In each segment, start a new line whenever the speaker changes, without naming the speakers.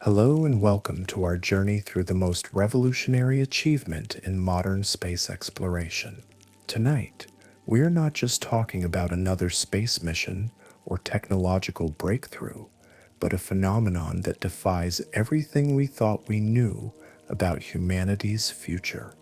Hello and welcome to our journey through the most revolutionary achievement in modern space exploration. Tonight, we are not just talking about another space mission or technological breakthrough, but a phenomenon that defies everything we thought we knew about humanity's future.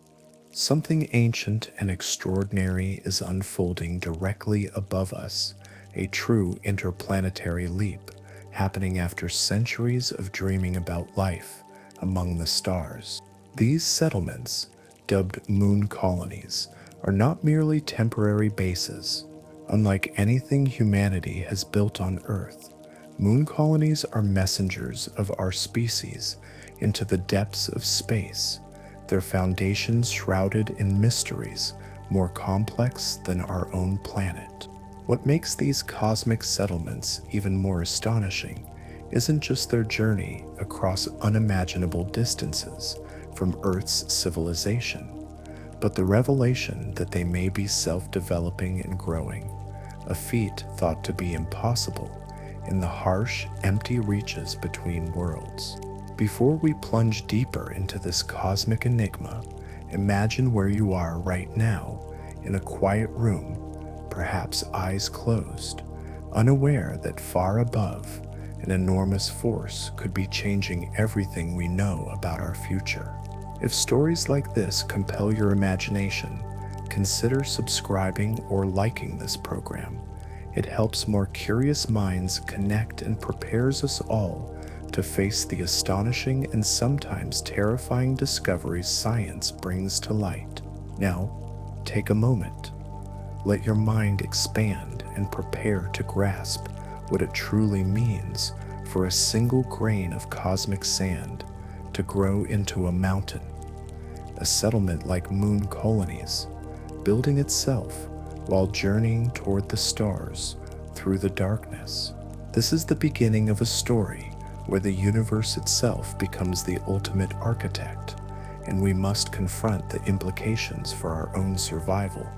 Something ancient and extraordinary is unfolding directly above us, a true interplanetary leap happening after centuries of dreaming about life among the stars. These settlements, dubbed moon colonies, are not merely temporary bases. Unlike anything humanity has built on Earth, moon colonies are messengers of our species into the depths of space, their foundations shrouded in mysteries more complex than our own planet. What makes these cosmic settlements even more astonishing isn't just their journey across unimaginable distances from Earth's civilization, but the revelation that they may be self-developing and growing, a feat thought to be impossible in the harsh, empty reaches between worlds. Before we plunge deeper into this cosmic enigma, imagine where you are right now, in a quiet room, perhaps eyes closed, unaware that far above, an enormous force could be changing everything we know about our future. If stories like this compel your imagination, consider subscribing or liking this program. It helps more curious minds connect and prepares us all to face the astonishing and sometimes terrifying discoveries science brings to light. Now, take a moment. Let your mind expand and prepare to grasp what it truly means for a single grain of cosmic sand to grow into a mountain, a settlement like moon colonies, building itself while journeying toward the stars through the darkness. This is the beginning of a story where the universe itself becomes the ultimate architect, and we must confront the implications for our own survival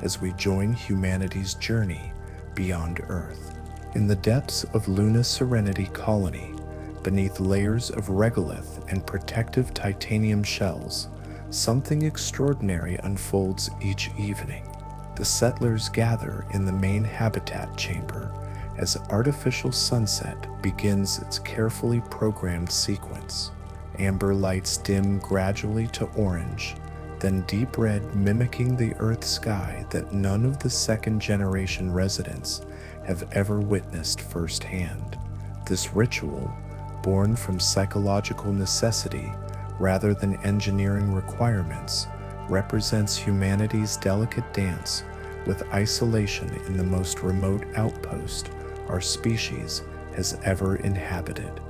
as we join humanity's journey beyond Earth. In the depths of Luna Serenity Colony, beneath layers of regolith and protective titanium shells, something extraordinary unfolds each evening. The settlers gather in the main habitat chamber as artificial sunset begins its carefully programmed sequence. Amber lights dim gradually to orange, then deep red, mimicking the Earth sky that none of the second-generation residents have ever witnessed firsthand. This ritual, born from psychological necessity rather than engineering requirements, represents humanity's delicate dance with isolation in the most remote outpost our species has ever inhabited.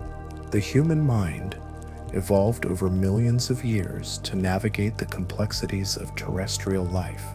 The human mind, evolved over millions of years to navigate the complexities of terrestrial life,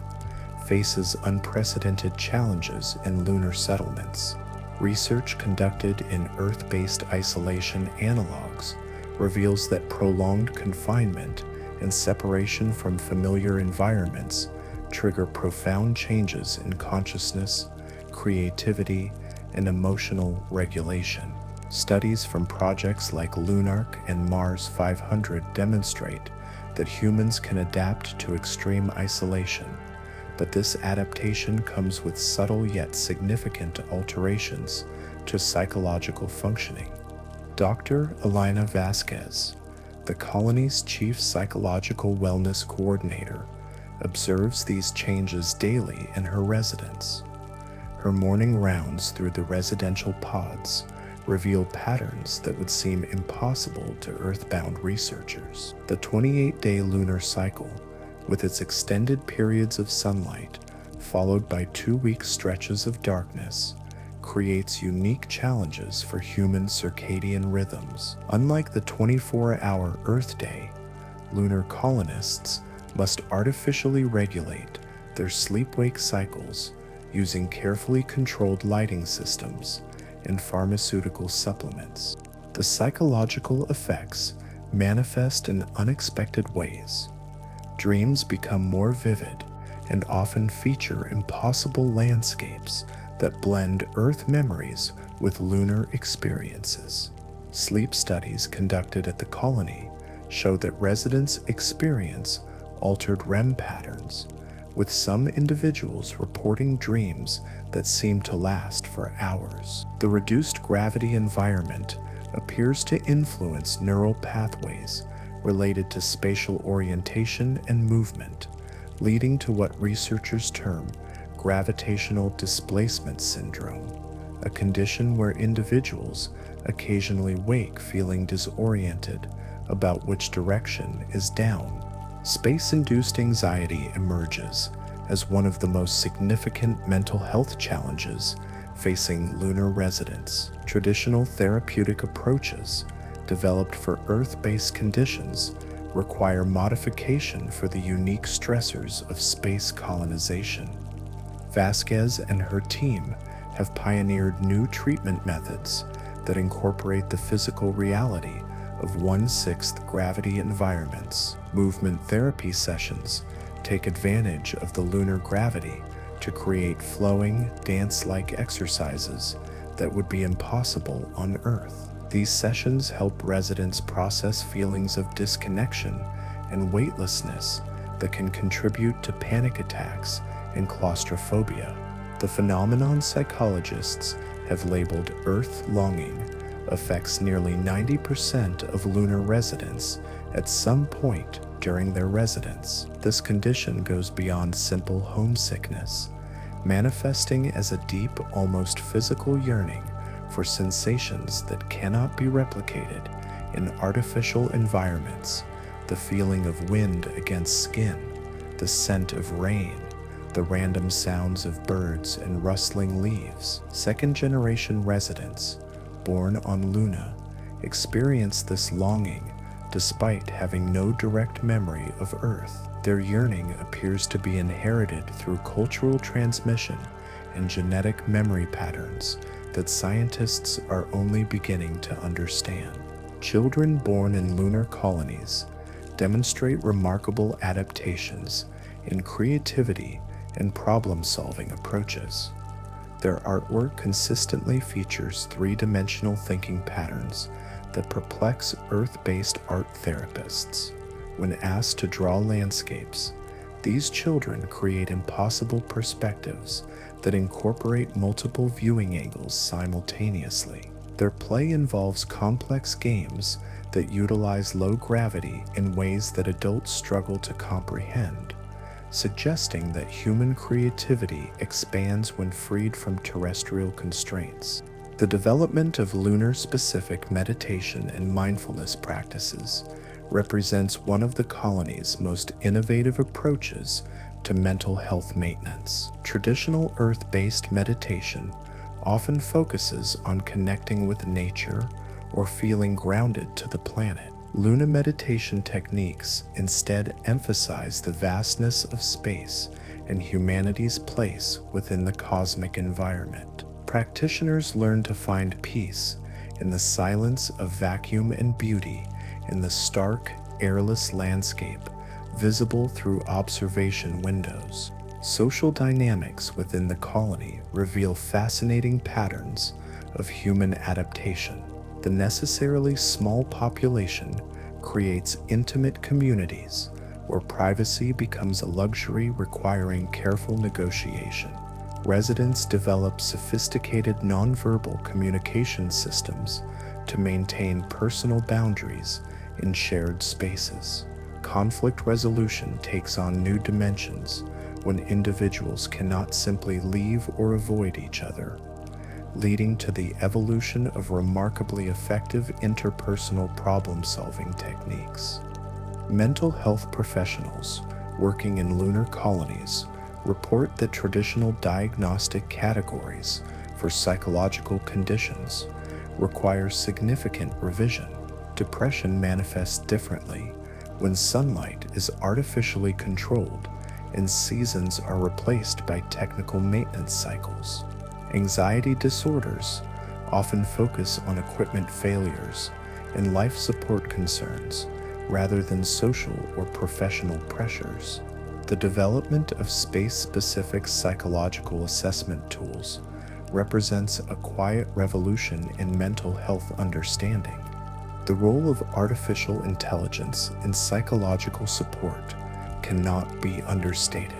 faces unprecedented challenges in lunar settlements. Research conducted in Earth-based isolation analogs reveals that prolonged confinement and separation from familiar environments trigger profound changes in consciousness, creativity, and emotional regulation. Studies from projects like Lunark and Mars 500 demonstrate that humans can adapt to extreme isolation, but this adaptation comes with subtle yet significant alterations to psychological functioning. Dr. Elena Vasquez, the colony's chief psychological wellness coordinator, observes these changes daily in her residence. Her morning rounds through the residential pods reveal patterns that would seem impossible to Earthbound researchers. The 28-day lunar cycle, with its extended periods of sunlight, followed by 2-week stretches of darkness, creates unique challenges for human circadian rhythms. Unlike the 24-hour Earth day, lunar colonists must artificially regulate their sleep-wake cycles using carefully controlled lighting systems and pharmaceutical supplements. The psychological effects manifest in unexpected ways. Dreams become more vivid and often feature impossible landscapes that blend Earth memories with lunar experiences. Sleep studies conducted at the colony show that residents experience altered REM patterns, with some individuals reporting dreams that seem to last for hours. The reduced gravity environment appears to influence neural pathways related to spatial orientation and movement, leading to what researchers term gravitational displacement syndrome, a condition where individuals occasionally wake feeling disoriented about which direction is down. Space-induced anxiety emerges as one of the most significant mental health challenges facing lunar residents. Traditional therapeutic approaches developed for Earth-based conditions require modification for the unique stressors of space colonization. Vasquez and her team have pioneered new treatment methods that incorporate the physical reality of 1/6 gravity environments. Movement therapy sessions take advantage of the lunar gravity to create flowing, dance-like exercises that would be impossible on Earth. These sessions help residents process feelings of disconnection and weightlessness that can contribute to panic attacks and claustrophobia. The phenomenon psychologists have labeled Earth longing affects nearly 90% of lunar residents at some point during their residence. This condition goes beyond simple homesickness, manifesting as a deep, almost physical yearning for sensations that cannot be replicated in artificial environments. The feeling of wind against skin, the scent of rain, the random sounds of birds and rustling leaves. Second-generation residents born on Luna experience this longing despite having no direct memory of Earth. Their yearning appears to be inherited through cultural transmission and genetic memory patterns that scientists are only beginning to understand. Children born in lunar colonies demonstrate remarkable adaptations in creativity and problem-solving approaches. Their artwork consistently features three-dimensional thinking patterns that perplex Earth-based art therapists. When asked to draw landscapes, these children create impossible perspectives that incorporate multiple viewing angles simultaneously. Their play involves complex games that utilize low gravity in ways that adults struggle to comprehend, suggesting that human creativity expands when freed from terrestrial constraints. The development of lunar-specific meditation and mindfulness practices represents one of the colony's most innovative approaches to mental health maintenance. Traditional Earth-based meditation often focuses on connecting with nature or feeling grounded to the planet. Luna meditation techniques instead emphasize the vastness of space and humanity's place within the cosmic environment. Practitioners learn to find peace in the silence of vacuum and beauty in the stark, airless landscape visible through observation windows. Social dynamics within the colony reveal fascinating patterns of human adaptation. The necessarily small population creates intimate communities where privacy becomes a luxury requiring careful negotiation. Residents develop sophisticated nonverbal communication systems to maintain personal boundaries in shared spaces. Conflict resolution takes on new dimensions when individuals cannot simply leave or avoid each other, leading to the evolution of remarkably effective interpersonal problem-solving techniques. Mental health professionals working in lunar colonies report that traditional diagnostic categories for psychological conditions require significant revision. Depression manifests differently when sunlight is artificially controlled and seasons are replaced by technical maintenance cycles. Anxiety disorders often focus on equipment failures and life support concerns rather than social or professional pressures. The development of space-specific psychological assessment tools represents a quiet revolution in mental health understanding. The role of artificial intelligence in psychological support cannot be understated.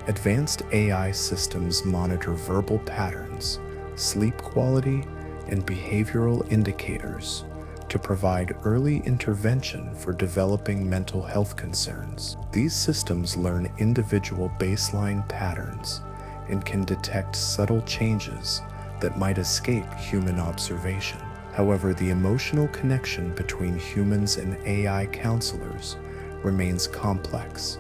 Advanced AI systems monitor verbal patterns, sleep quality, and behavioral indicators to provide early intervention for developing mental health concerns. These systems learn individual baseline patterns and can detect subtle changes that might escape human observation. However, the emotional connection between humans and AI counselors remains complex,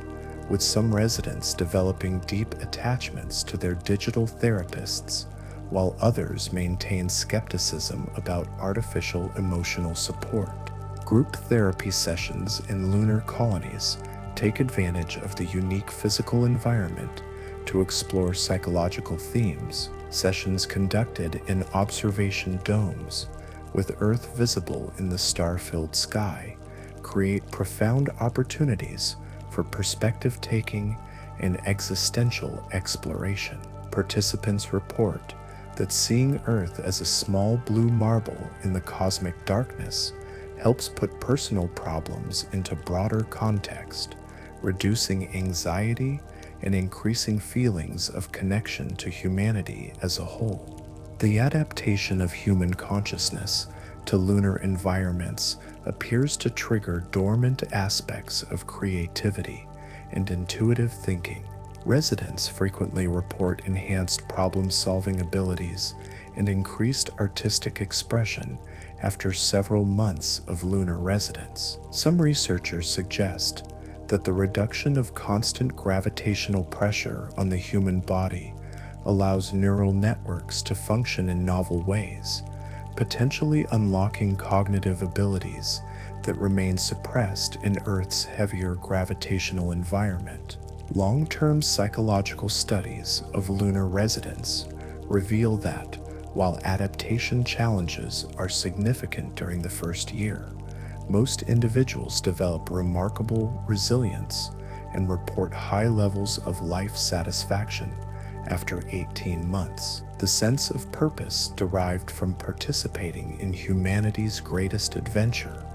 with some residents developing deep attachments to their digital therapists, while others maintain skepticism about artificial emotional support. Group therapy sessions in lunar colonies take advantage of the unique physical environment to explore psychological themes. Sessions conducted in observation domes, with Earth visible in the star-filled sky, create profound opportunities for perspective taking and existential exploration. Participants report that seeing Earth as a small blue marble in the cosmic darkness helps put personal problems into broader context, reducing anxiety and increasing feelings of connection to humanity as a whole. The adaptation of human consciousness to lunar environments appears to trigger dormant aspects of creativity and intuitive thinking. Residents frequently report enhanced problem-solving abilities and increased artistic expression after several months of lunar residence. Some researchers suggest that the reduction of constant gravitational pressure on the human body allows neural networks to function in novel ways, potentially unlocking cognitive abilities that remain suppressed in Earth's heavier gravitational environment. Long-term psychological studies of lunar residents reveal that, while adaptation challenges are significant during the first year, most individuals develop remarkable resilience and report high levels of life satisfaction after 18 months. The sense of purpose derived from participating in humanity's greatest adventure,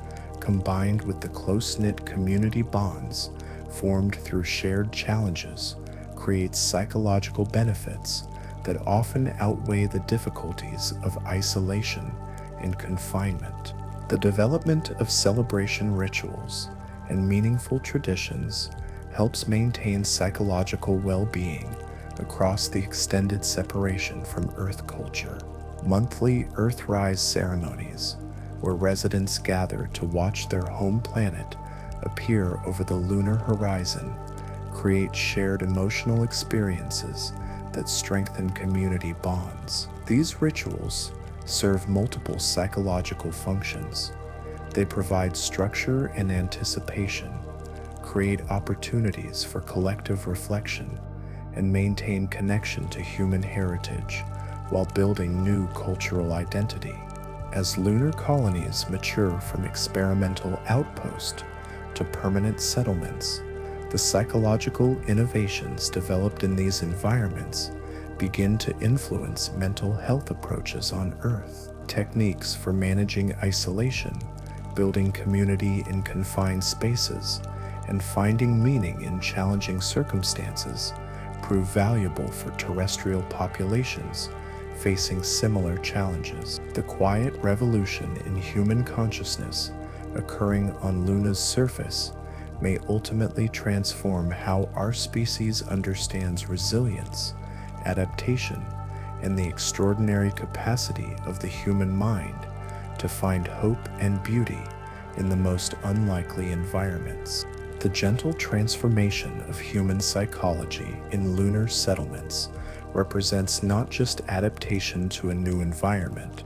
combined with the close-knit community bonds formed through shared challenges, creates psychological benefits that often outweigh the difficulties of isolation and confinement. The development of celebration rituals and meaningful traditions helps maintain psychological well-being across the extended separation from Earth culture. Monthly Earthrise ceremonies, where residents gather to watch their home planet appear over the lunar horizon, create shared emotional experiences that strengthen community bonds. These rituals serve multiple psychological functions. They provide structure and anticipation, create opportunities for collective reflection, and maintain connection to human heritage while building new cultural identity. As lunar colonies mature from experimental outpost to permanent settlements, the psychological innovations developed in these environments begin to influence mental health approaches on Earth. Techniques for managing isolation, building community in confined spaces, and finding meaning in challenging circumstances prove valuable for terrestrial populations facing similar challenges. The quiet revolution in human consciousness occurring on Luna's surface may ultimately transform how our species understands resilience, adaptation, and the extraordinary capacity of the human mind to find hope and beauty in the most unlikely environments. The gentle transformation of human psychology in lunar settlements represents not just adaptation to a new environment,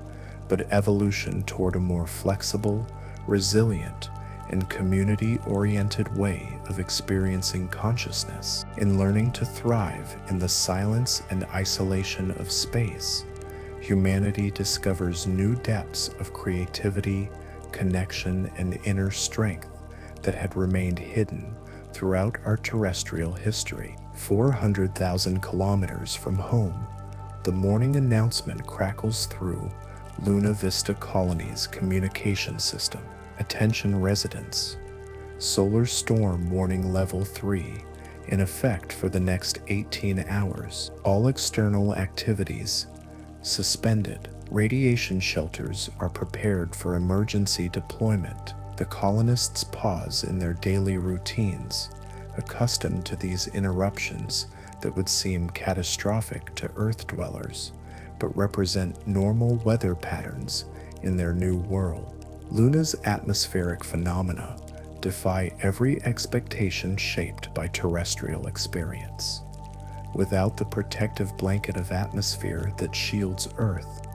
but evolution toward a more flexible, resilient, and community-oriented way of experiencing consciousness. In learning to thrive in the silence and isolation of space, humanity discovers new depths of creativity, connection, and inner strength that had remained hidden throughout our terrestrial history. 400,000 kilometers from home, the morning announcement crackles through Luna Vista Colony's communication system. Attention residents. Solar storm warning level 3 in effect for the next 18 hours. All external activities suspended. Radiation shelters are prepared for emergency deployment. The colonists pause in their daily routines, accustomed to these interruptions that would seem catastrophic to Earth dwellers, but represent normal weather patterns in their new world. Luna's atmospheric phenomena defy every expectation shaped by terrestrial experience. Without the protective blanket of atmosphere that shields Earth,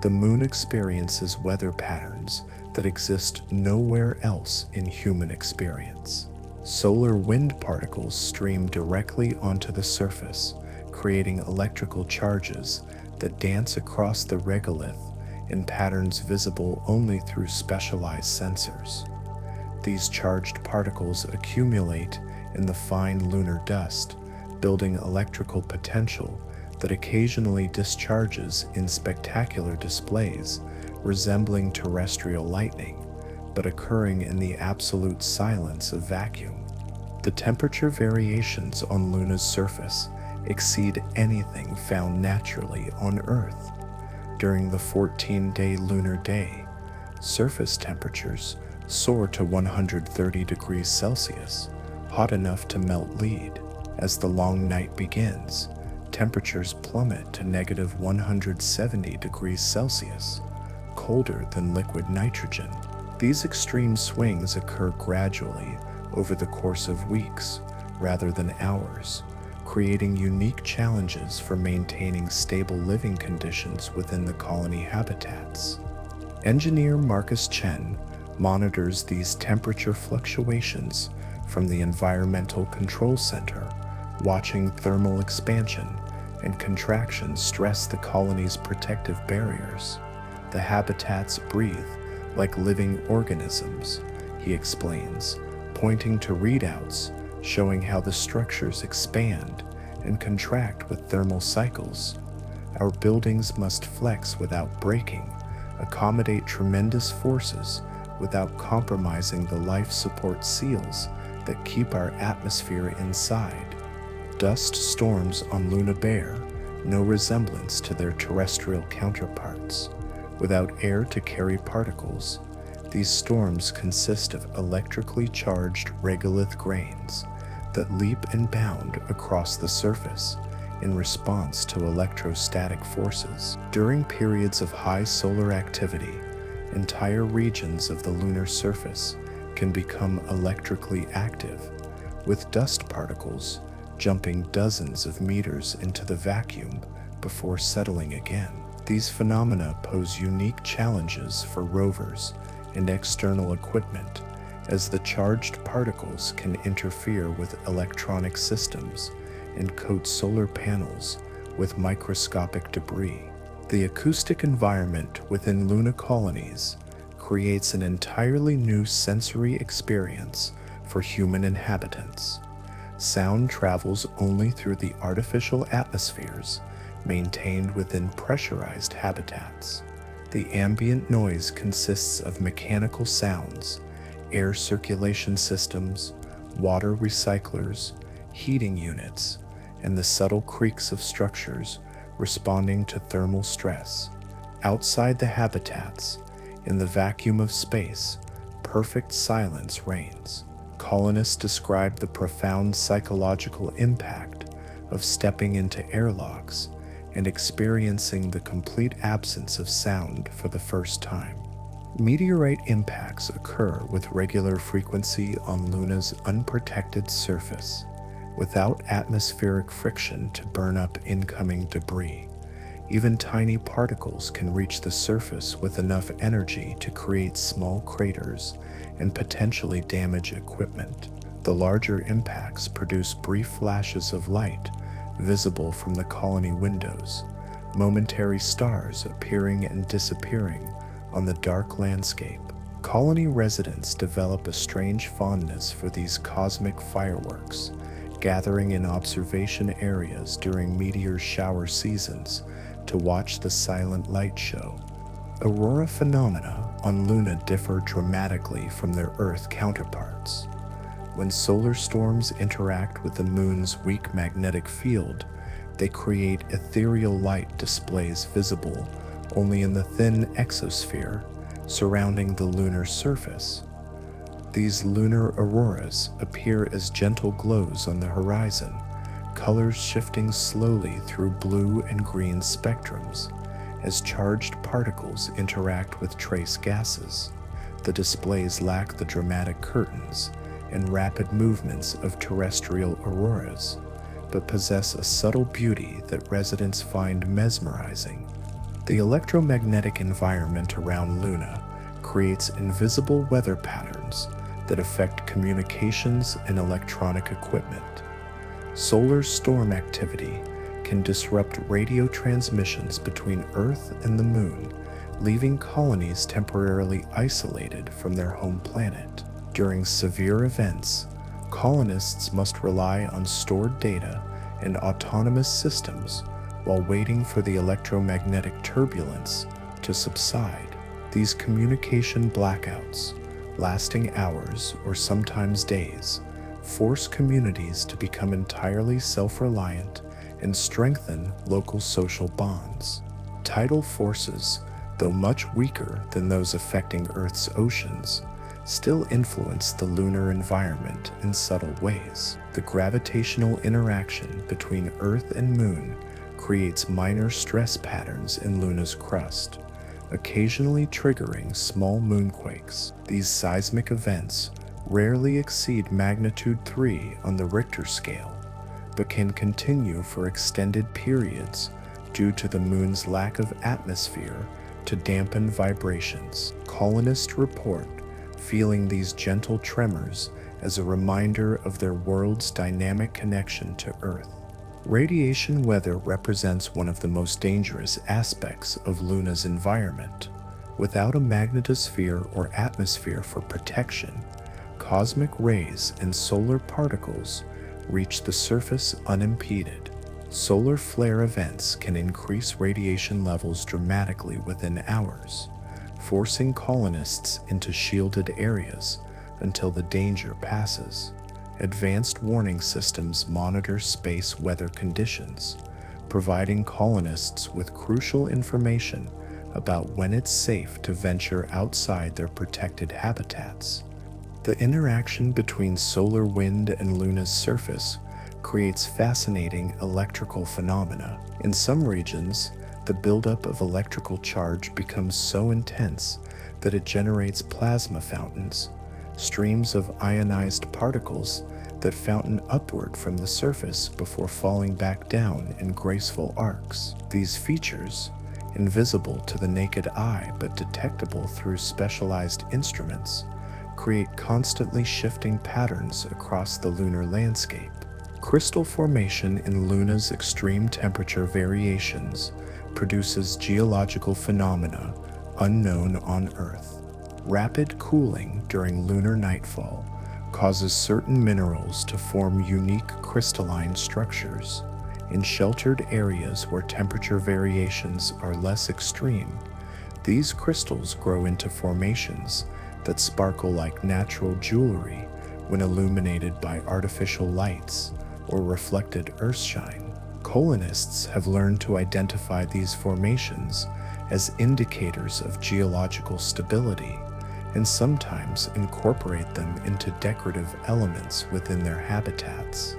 the Moon experiences weather patterns that exist nowhere else in human experience. Solar wind particles stream directly onto the surface, creating electrical charges that dance across the regolith in patterns visible only through specialized sensors. These charged particles accumulate in the fine lunar dust, building electrical potential that occasionally discharges in spectacular displays resembling terrestrial lightning, but occurring in the absolute silence of vacuum. The temperature variations on Luna's surface exceed anything found naturally on Earth. During the 14-day lunar day, surface temperatures soar to 130 degrees Celsius, hot enough to melt lead. As the long night begins, temperatures plummet to negative 170 degrees Celsius, colder than liquid nitrogen. These extreme swings occur gradually over the course of weeks rather than hours, creating unique challenges for maintaining stable living conditions within the colony habitats. Engineer Marcus Chen monitors these temperature fluctuations from the Environmental Control Center, watching thermal expansion and contraction stress the colony's protective barriers. The habitats breathe like living organisms, he explains, pointing to readouts showing how the structures expand and contract with thermal cycles. Our buildings must flex without breaking, accommodate tremendous forces without compromising the life support seals that keep our atmosphere inside. Dust storms on Luna bear no resemblance to their terrestrial counterparts. Without air to carry particles, these storms consist of electrically charged regolith grains that leap and bound across the surface in response to electrostatic forces. During periods of high solar activity, entire regions of the lunar surface can become electrically active, with dust particles jumping dozens of meters into the vacuum before settling again. These phenomena pose unique challenges for rovers and external equipment, as the charged particles can interfere with electronic systems and coat solar panels with microscopic debris. The acoustic environment within Luna colonies creates an entirely new sensory experience for human inhabitants. Sound travels only through the artificial atmospheres maintained within pressurized habitats. The ambient noise consists of mechanical sounds, air circulation systems, water recyclers, heating units, and the subtle creaks of structures responding to thermal stress. Outside the habitats, in the vacuum of space, perfect silence reigns. Colonists describe the profound psychological impact of stepping into airlocks and experiencing the complete absence of sound for the first time. Meteorite impacts occur with regular frequency on Luna's unprotected surface, without atmospheric friction to burn up incoming debris. Even tiny particles can reach the surface with enough energy to create small craters and potentially damage equipment. The larger impacts produce brief flashes of light visible from the colony windows, momentary stars appearing and disappearing on the dark landscape. Colony residents develop a strange fondness for these cosmic fireworks, gathering in observation areas during meteor shower seasons to watch the silent light show. Aurora phenomena on Luna differ dramatically from their Earth counterparts. When solar storms interact with the moon's weak magnetic field, they create ethereal light displays visible only in the thin exosphere surrounding the lunar surface. These lunar auroras appear as gentle glows on the horizon, colors shifting slowly through blue and green spectrums. As charged particles interact with trace gases, the displays lack the dramatic curtains and rapid movements of terrestrial auroras, but possess a subtle beauty that residents find mesmerizing. The electromagnetic environment around Luna creates invisible weather patterns that affect communications and electronic equipment. Solar storm activity can disrupt radio transmissions between Earth and the Moon, leaving colonies temporarily isolated from their home planet. During severe events, colonists must rely on stored data and autonomous systems while waiting for the electromagnetic turbulence to subside. These communication blackouts, lasting hours or sometimes days, force communities to become entirely self-reliant and strengthen local social bonds. Tidal forces, though much weaker than those affecting Earth's oceans, still influence the lunar environment in subtle ways. The gravitational interaction between Earth and Moon creates minor stress patterns in Luna's crust, occasionally triggering small moonquakes. These seismic events rarely exceed magnitude 3 on the Richter scale, but can continue for extended periods due to the Moon's lack of atmosphere to dampen vibrations. Colonists report feeling these gentle tremors as a reminder of their world's dynamic connection to Earth. Radiation weather represents one of the most dangerous aspects of Luna's environment. Without a magnetosphere or atmosphere for protection, cosmic rays and solar particles reach the surface unimpeded. Solar flare events can increase radiation levels dramatically within hours, forcing colonists into shielded areas until the danger passes. Advanced warning systems monitor space weather conditions, providing colonists with crucial information about when it's safe to venture outside their protected habitats. The interaction between solar wind and Luna's surface creates fascinating electrical phenomena. In some regions, the buildup of electrical charge becomes so intense that it generates plasma fountains, streams of ionized particles that fountain upward from the surface before falling back down in graceful arcs. These features, invisible to the naked eye but detectable through specialized instruments, create constantly shifting patterns across the lunar landscape. Crystal formation in Luna's extreme temperature variations produces geological phenomena unknown on Earth. Rapid cooling during lunar nightfall causes certain minerals to form unique crystalline structures. In sheltered areas where temperature variations are less extreme, these crystals grow into formations that sparkle like natural jewelry when illuminated by artificial lights or reflected earthshine. Colonists have learned to identify these formations as indicators of geological stability and sometimes incorporate them into decorative elements within their habitats.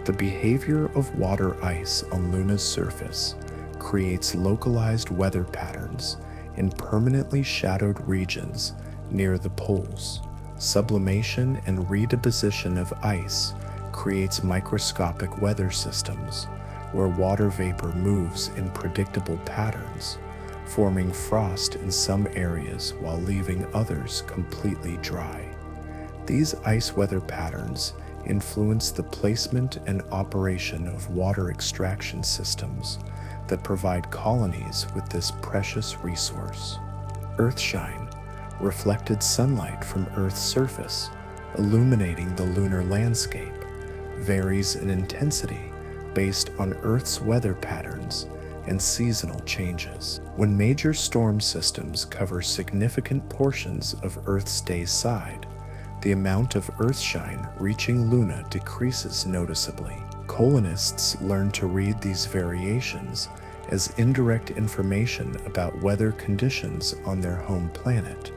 The behavior of water ice on Luna's surface creates localized weather patterns in permanently shadowed regions near the poles. Sublimation and redeposition of ice creates microscopic weather systems where water vapor moves in predictable patterns, forming frost in some areas while leaving others completely dry. These ice weather patterns influence the placement and operation of water extraction systems that provide colonies with this precious resource. Earthshine, reflected sunlight from Earth's surface, illuminating the lunar landscape, varies in intensity based on Earth's weather patterns and seasonal changes. When major storm systems cover significant portions of Earth's day side, the amount of Earthshine reaching Luna decreases noticeably. Colonists learn to read these variations as indirect information about weather conditions on their home planet,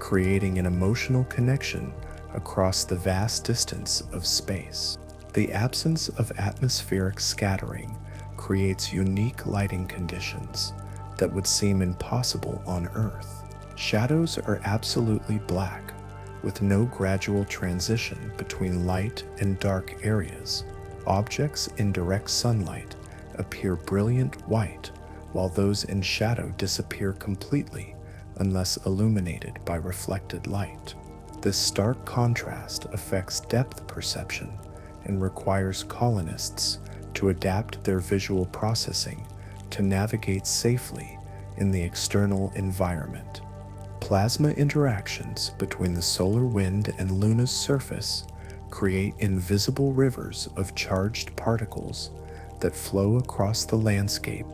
creating an emotional connection across the vast distance of space. The absence of atmospheric scattering creates unique lighting conditions that would seem impossible on Earth. Shadows are absolutely black, with no gradual transition between light and dark areas. Objects in direct sunlight appear brilliant white, while those in shadow disappear completely unless illuminated by reflected light. This stark contrast affects depth perception and requires colonists to adapt their visual processing to navigate safely in the external environment. Plasma interactions between the solar wind and Luna's surface create invisible rivers of charged particles that flow across the landscape,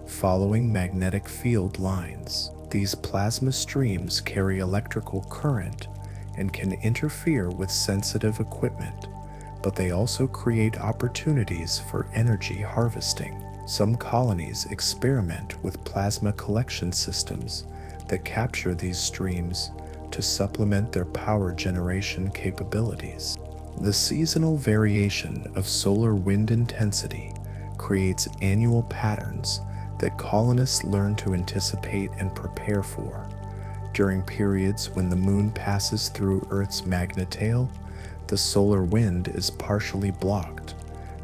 following magnetic field lines. These plasma streams carry electrical current and can interfere with sensitive equipment, but they also create opportunities for energy harvesting. Some colonies experiment with plasma collection systems that capture these streams to supplement their power generation capabilities. The seasonal variation of solar wind intensity creates annual patterns that colonists learn to anticipate and prepare for. During periods when the moon passes through Earth's magnetail, the solar wind is partially blocked,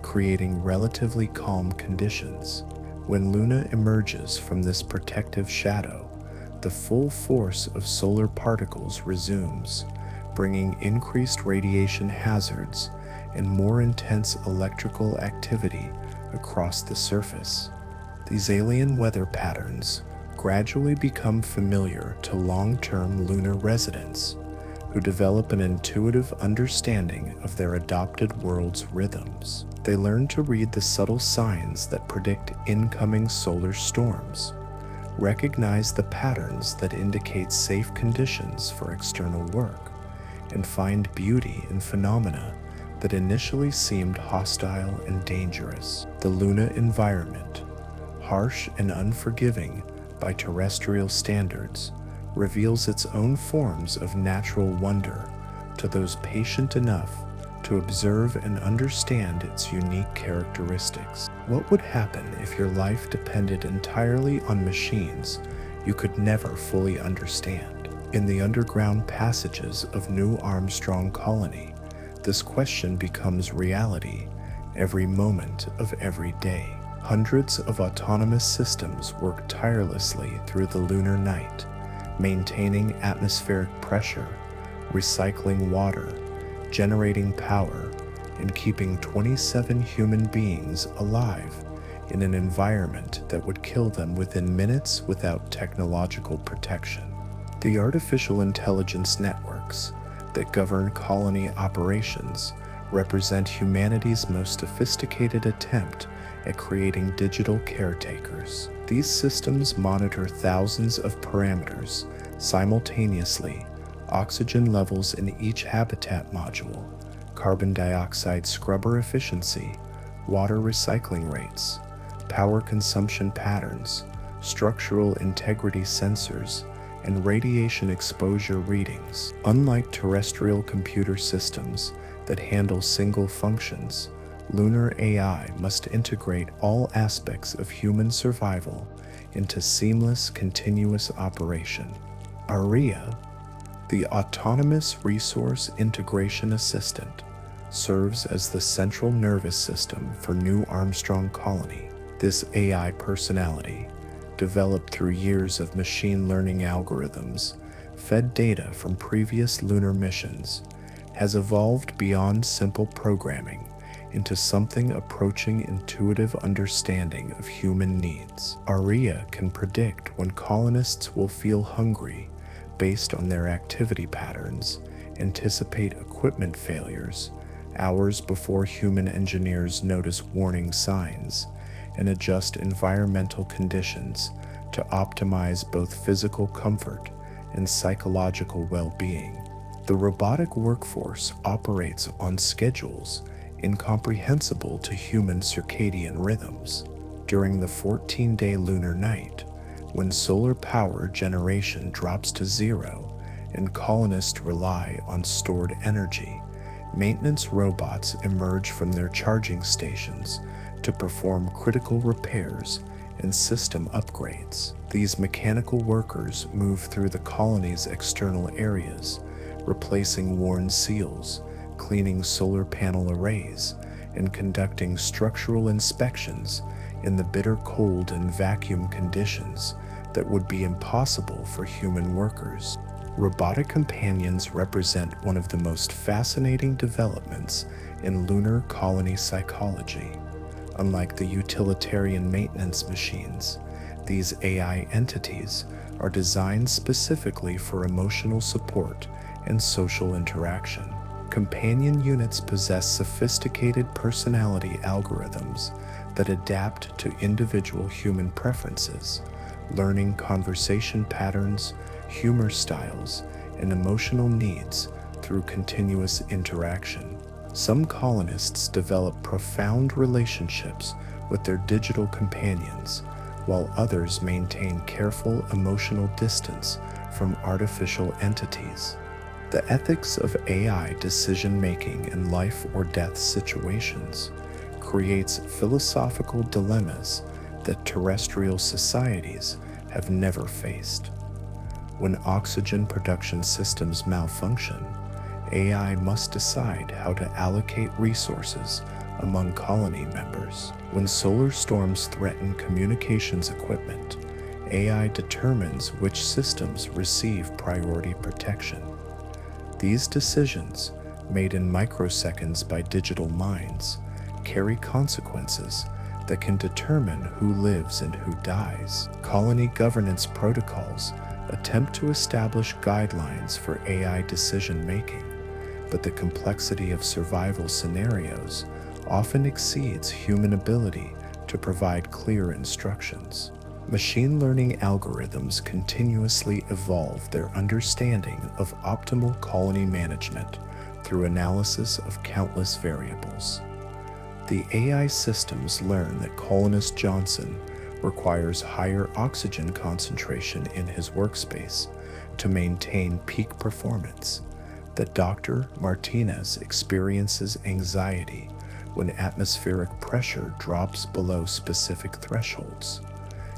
creating relatively calm conditions. When Luna emerges from this protective shadow, the full force of solar particles resumes, bringing increased radiation hazards and more intense electrical activity across the surface. These alien weather patterns gradually become familiar to long-term lunar residents, who develop an intuitive understanding of their adopted world's rhythms. They learn to read the subtle signs that predict incoming solar storms, recognize the patterns that indicate safe conditions for external work, and find beauty in phenomena that initially seemed hostile and dangerous. The Luna environment, harsh and unforgiving by terrestrial standards, reveals its own forms of natural wonder to those patient enough to observe and understand its unique characteristics. What would happen if your life depended entirely on machines you could never fully understand? In the underground passages of New Armstrong Colony, this question becomes reality every moment of every day. Hundreds of autonomous systems work tirelessly through the lunar night, maintaining atmospheric pressure, recycling water, generating power, and keeping 27 human beings alive in an environment that would kill them within minutes without technological protection. The artificial intelligence networks that govern colony operations represent humanity's most sophisticated attempt at creating digital caretakers. These systems monitor thousands of parameters simultaneously: oxygen levels in each habitat module, carbon dioxide scrubber efficiency, water recycling rates, power consumption patterns, structural integrity sensors, and radiation exposure readings. Unlike terrestrial computer systems that handle single functions, lunar AI must integrate all aspects of human survival into seamless, continuous operation. ARIA, the Autonomous Resource Integration Assistant, serves as the central nervous system for New Armstrong Colony. This AI personality, developed through years of machine learning algorithms, fed data from previous lunar missions, has evolved beyond simple programming into something approaching intuitive understanding of human needs. ARIA can predict when colonists will feel hungry based on their activity patterns, anticipate equipment failures hours before human engineers notice warning signs, and adjust environmental conditions to optimize both physical comfort and psychological well-being. The robotic workforce operates on schedules incomprehensible to human circadian rhythms. During the 14-day lunar night, when solar power generation drops to zero and colonists rely on stored energy, maintenance robots emerge from their charging stations to perform critical repairs and system upgrades. These mechanical workers move through the colony's external areas, replacing worn seals, cleaning solar panel arrays, and conducting structural inspections in the bitter cold and vacuum conditions that would be impossible for human workers. Robotic companions represent one of the most fascinating developments in lunar colony psychology. Unlike the utilitarian maintenance machines, these AI entities are designed specifically for emotional support and social interaction. Companion units possess sophisticated personality algorithms that adapt to individual human preferences, learning conversation patterns, humor styles, and emotional needs through continuous interaction. Some colonists develop profound relationships with their digital companions, while others maintain careful emotional distance from artificial entities. The ethics of AI decision-making in life or death situations creates philosophical dilemmas that terrestrial societies have never faced. When oxygen production systems malfunction, AI must decide how to allocate resources among colony members. When solar storms threaten communications equipment, AI determines which systems receive priority protection. These decisions, made in microseconds by digital minds, carry consequences that can determine who lives and who dies. Colony governance protocols attempt to establish guidelines for AI decision-making, but the complexity of survival scenarios often exceeds human ability to provide clear instructions. Machine learning algorithms continuously evolve their understanding of optimal colony management through analysis of countless variables. The AI systems learn that colonist Johnson requires higher oxygen concentration in his workspace to maintain peak performance, that Dr. Martinez experiences anxiety when atmospheric pressure drops below specific thresholds,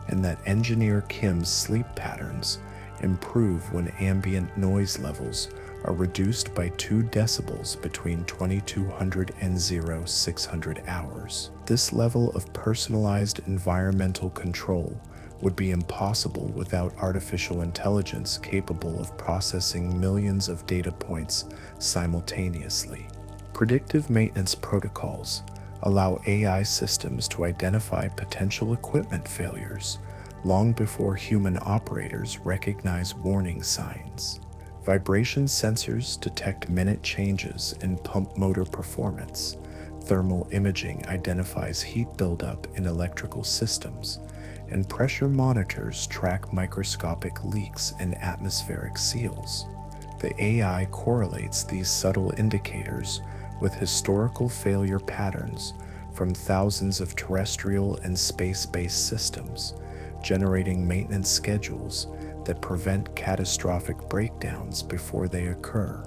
and that engineer Kim's sleep patterns improve when ambient noise levels are reduced by 2 decibels between 2200 and 0600 hours. This level of personalized environmental control would be impossible without artificial intelligence capable of processing millions of data points simultaneously. Predictive maintenance protocols allow AI systems to identify potential equipment failures long before human operators recognize warning signs. Vibration sensors detect minute changes in pump motor performance. Thermal imaging identifies heat buildup in electrical systems, and pressure monitors track microscopic leaks in atmospheric seals. The AI correlates these subtle indicators with historical failure patterns from thousands of terrestrial and space-based systems, generating maintenance schedules that prevent catastrophic breakdowns before they occur.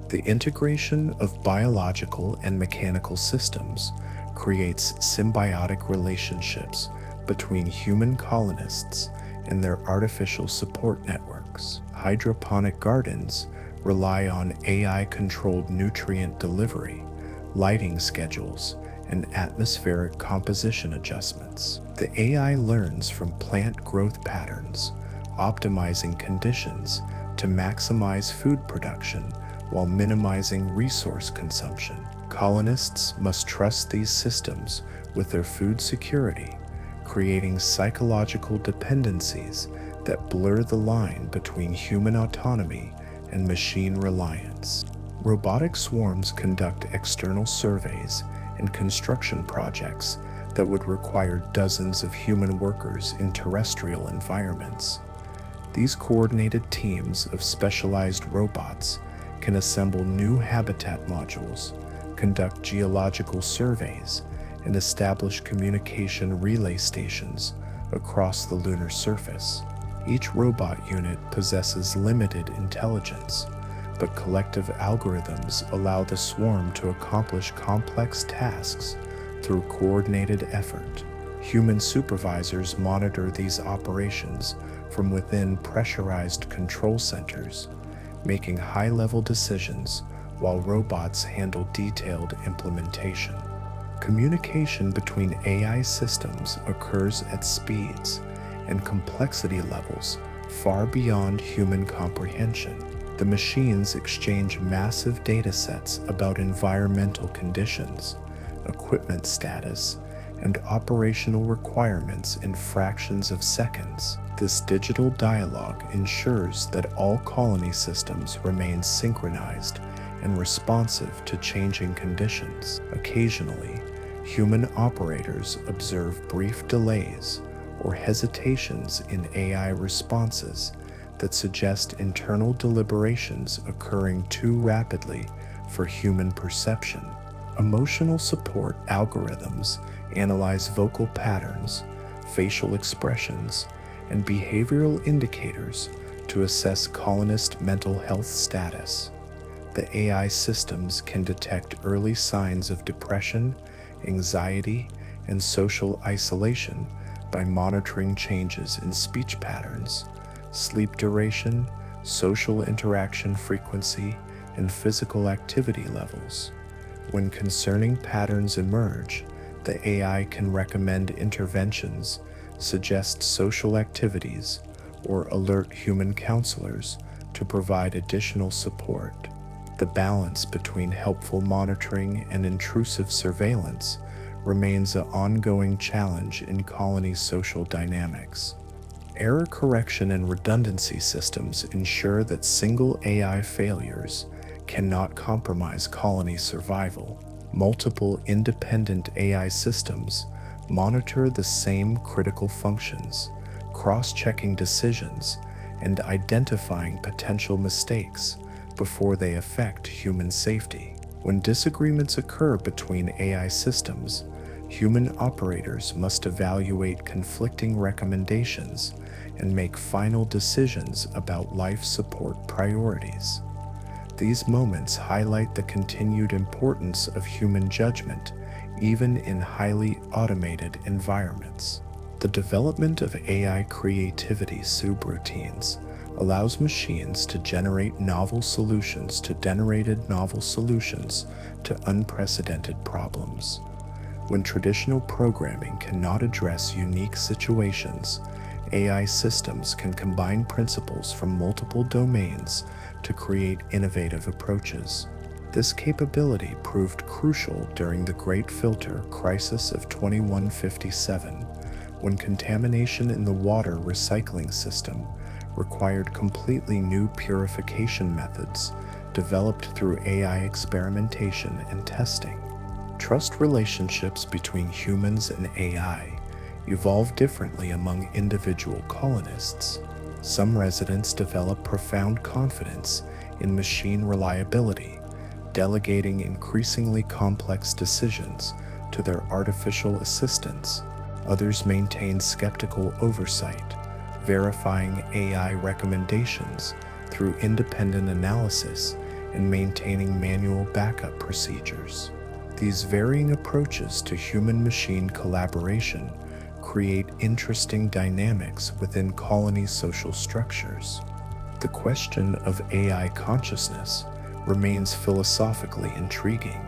The integration of biological and mechanical systems creates symbiotic relationships between human colonists and their artificial support networks. Hydroponic gardens rely on AI-controlled nutrient delivery, lighting schedules, and atmospheric composition adjustments. The AI learns from plant growth patterns, optimizing conditions to maximize food production while minimizing resource consumption. Colonists must trust these systems with their food security, creating psychological dependencies that blur the line between human autonomy and machine reliance. Robotic swarms conduct external surveys and construction projects that would require dozens of human workers in terrestrial environments. These coordinated teams of specialized robots can assemble new habitat modules, conduct geological surveys, and establish communication relay stations across the lunar surface. Each robot unit possesses limited intelligence, but collective algorithms allow the swarm to accomplish complex tasks through coordinated effort. Human supervisors monitor these operations from within pressurized control centers, making high-level decisions while robots handle detailed implementation. Communication between AI systems occurs at speeds and complexity levels far beyond human comprehension. The machines exchange massive data sets about environmental conditions, equipment status, and operational requirements in fractions of seconds. This digital dialogue ensures that all colony systems remain synchronized and responsive to changing conditions. Occasionally, human operators observe brief delays or hesitations in AI responses that suggest internal deliberations occurring too rapidly for human perception. Emotional support algorithms analyze vocal patterns, facial expressions, and behavioral indicators to assess colonist mental health status. The AI systems can detect early signs of depression, anxiety, and social isolation by monitoring changes in speech patterns, sleep duration, social interaction frequency, and physical activity levels. When concerning patterns emerge, the AI can recommend interventions, suggest social activities, or alert human counselors to provide additional support. The balance between helpful monitoring and intrusive surveillance remains an ongoing challenge in colony social dynamics. Error correction and redundancy systems ensure that single AI failures cannot compromise colony survival. Multiple independent AI systems monitor the same critical functions, cross-checking decisions, and identifying potential mistakes before they affect human safety. When disagreements occur between AI systems, human operators must evaluate conflicting recommendations and make final decisions about life support priorities. These moments highlight the continued importance of human judgment, even in highly automated environments. The development of AI creativity subroutines allows machines to generate novel solutions to unprecedented problems. When traditional programming cannot address unique situations, AI systems can combine principles from multiple domains to create innovative approaches. This capability proved crucial during the Great Filter Crisis of 2157, when contamination in the water recycling system required completely new purification methods developed through AI experimentation and testing. Trust relationships between humans and AI evolve differently among individual colonists. Some residents develop profound confidence in machine reliability, delegating increasingly complex decisions to their artificial assistants. Others maintain skeptical oversight, verifying AI recommendations through independent analysis and maintaining manual backup procedures. These varying approaches to human-machine collaboration create interesting dynamics within colony social structures. The question of AI consciousness remains philosophically intriguing,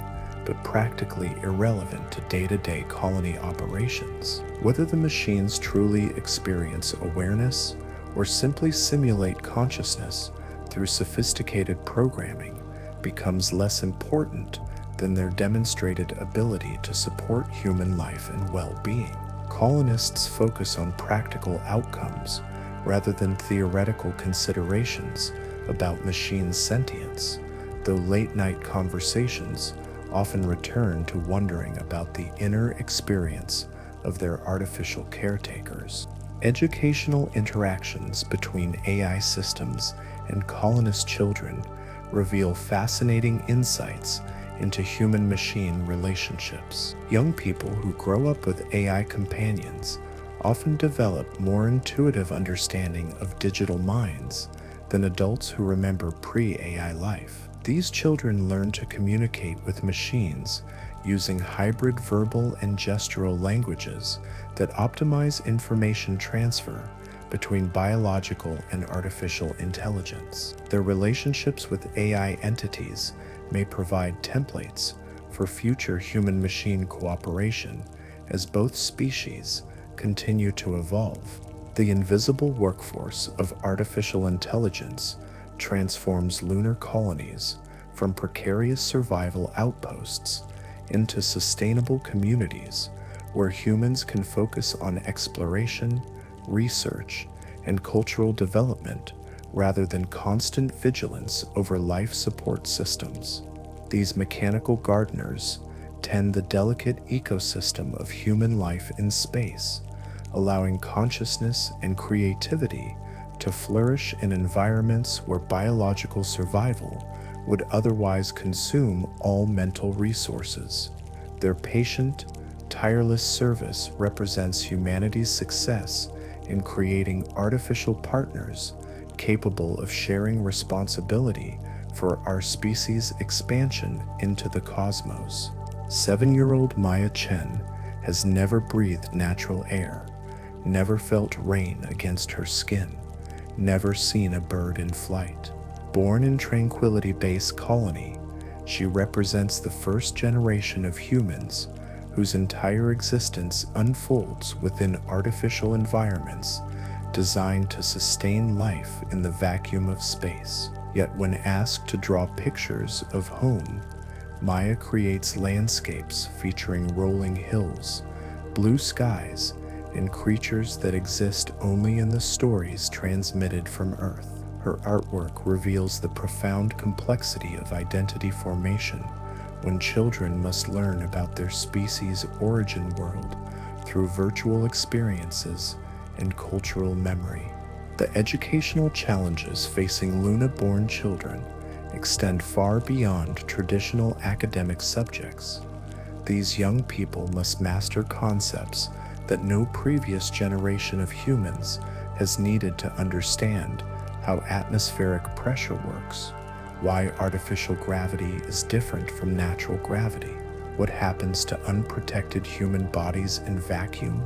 but practically irrelevant to day-to-day colony operations. Whether the machines truly experience awareness or simply simulate consciousness through sophisticated programming becomes less important than their demonstrated ability to support human life and well-being. Colonists focus on practical outcomes rather than theoretical considerations about machine sentience, though late-night conversations often return to wondering about the inner experience of their artificial caretakers. Educational interactions between AI systems and colonist children reveal fascinating insights into human-machine relationships. Young people who grow up with AI companions often develop more intuitive understanding of digital minds than adults who remember pre-AI life. These children learn to communicate with machines using hybrid verbal and gestural languages that optimize information transfer between biological and artificial intelligence. Their relationships with AI entities may provide templates for future human-machine cooperation as both species continue to evolve. The invisible workforce of artificial intelligence transforms lunar colonies from precarious survival outposts into sustainable communities where humans can focus on exploration, research, and cultural development rather than constant vigilance over life support systems. These mechanical gardeners tend the delicate ecosystem of human life in space, allowing consciousness and creativity to flourish in environments where biological survival would otherwise consume all mental resources. Their patient, tireless service represents humanity's success in creating artificial partners capable of sharing responsibility for our species' expansion into the cosmos. 7-year-old Maya Chen has never breathed natural air, never felt rain against her skin, never seen a bird in flight. Born in Tranquility Base Colony, she represents the first generation of humans whose entire existence unfolds within artificial environments designed to sustain life in the vacuum of space. Yet when asked to draw pictures of home, Maya creates landscapes featuring rolling hills, blue skies, and creatures that exist only in the stories transmitted from Earth. Her artwork reveals the profound complexity of identity formation when children must learn about their species' origin world through virtual experiences and cultural memory. The educational challenges facing Luna-born children extend far beyond traditional academic subjects. These young people must master concepts that no previous generation of humans has needed to understand: how atmospheric pressure works, why artificial gravity is different from natural gravity, what happens to unprotected human bodies in vacuum,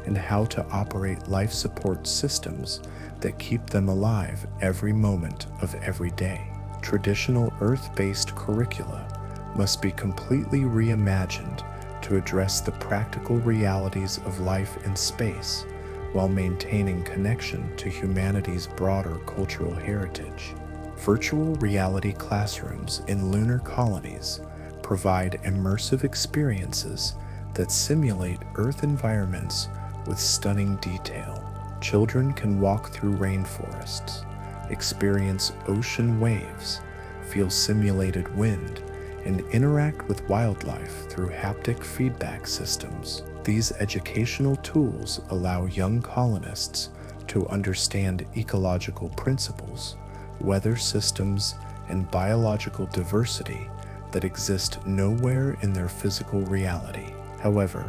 and how to operate life support systems that keep them alive every moment of every day. Traditional Earth-based curricula must be completely reimagined to address the practical realities of life in space while maintaining connection to humanity's broader cultural heritage. Virtual reality classrooms in lunar colonies provide immersive experiences that simulate Earth environments with stunning detail. Children can walk through rainforests, experience ocean waves, feel simulated wind, and interact with wildlife through haptic feedback systems. These educational tools allow young colonists to understand ecological principles, weather systems, and biological diversity that exist nowhere in their physical reality. However,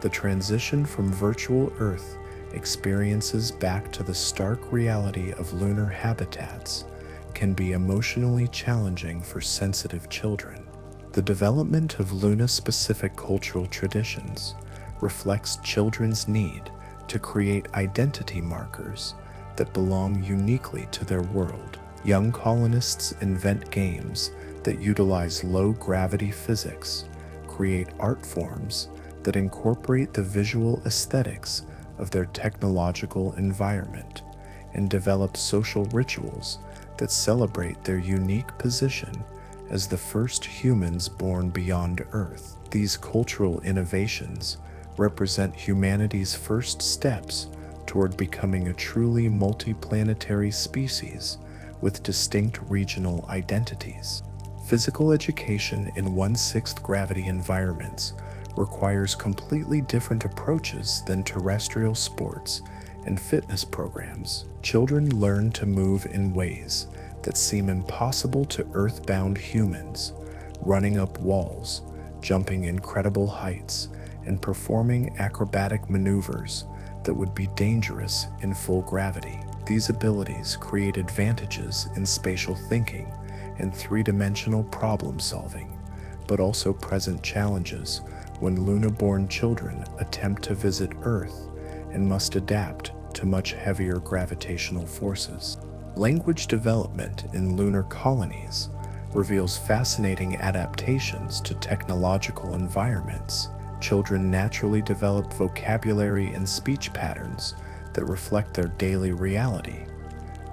the transition from virtual Earth experiences back to the stark reality of lunar habitats can be emotionally challenging for sensitive children. The development of Luna-specific cultural traditions reflects children's need to create identity markers that belong uniquely to their world. Young colonists invent games that utilize low-gravity physics, create art forms that incorporate the visual aesthetics of their technological environment, and develop social rituals that celebrate their unique position as the first humans born beyond Earth. These cultural innovations represent humanity's first steps toward becoming a truly multiplanetary species with distinct regional identities. Physical education in 1/6 gravity environments requires completely different approaches than terrestrial sports and fitness programs. Children learn to move in ways that seem impossible to earthbound humans, running up walls, jumping incredible heights, and performing acrobatic maneuvers that would be dangerous in full gravity. These abilities create advantages in spatial thinking and three-dimensional problem solving, but also present challenges when Luna-born children attempt to visit Earth and must adapt to much heavier gravitational forces. Language development in lunar colonies reveals fascinating adaptations to technological environments. Children naturally develop vocabulary and speech patterns that reflect their daily reality.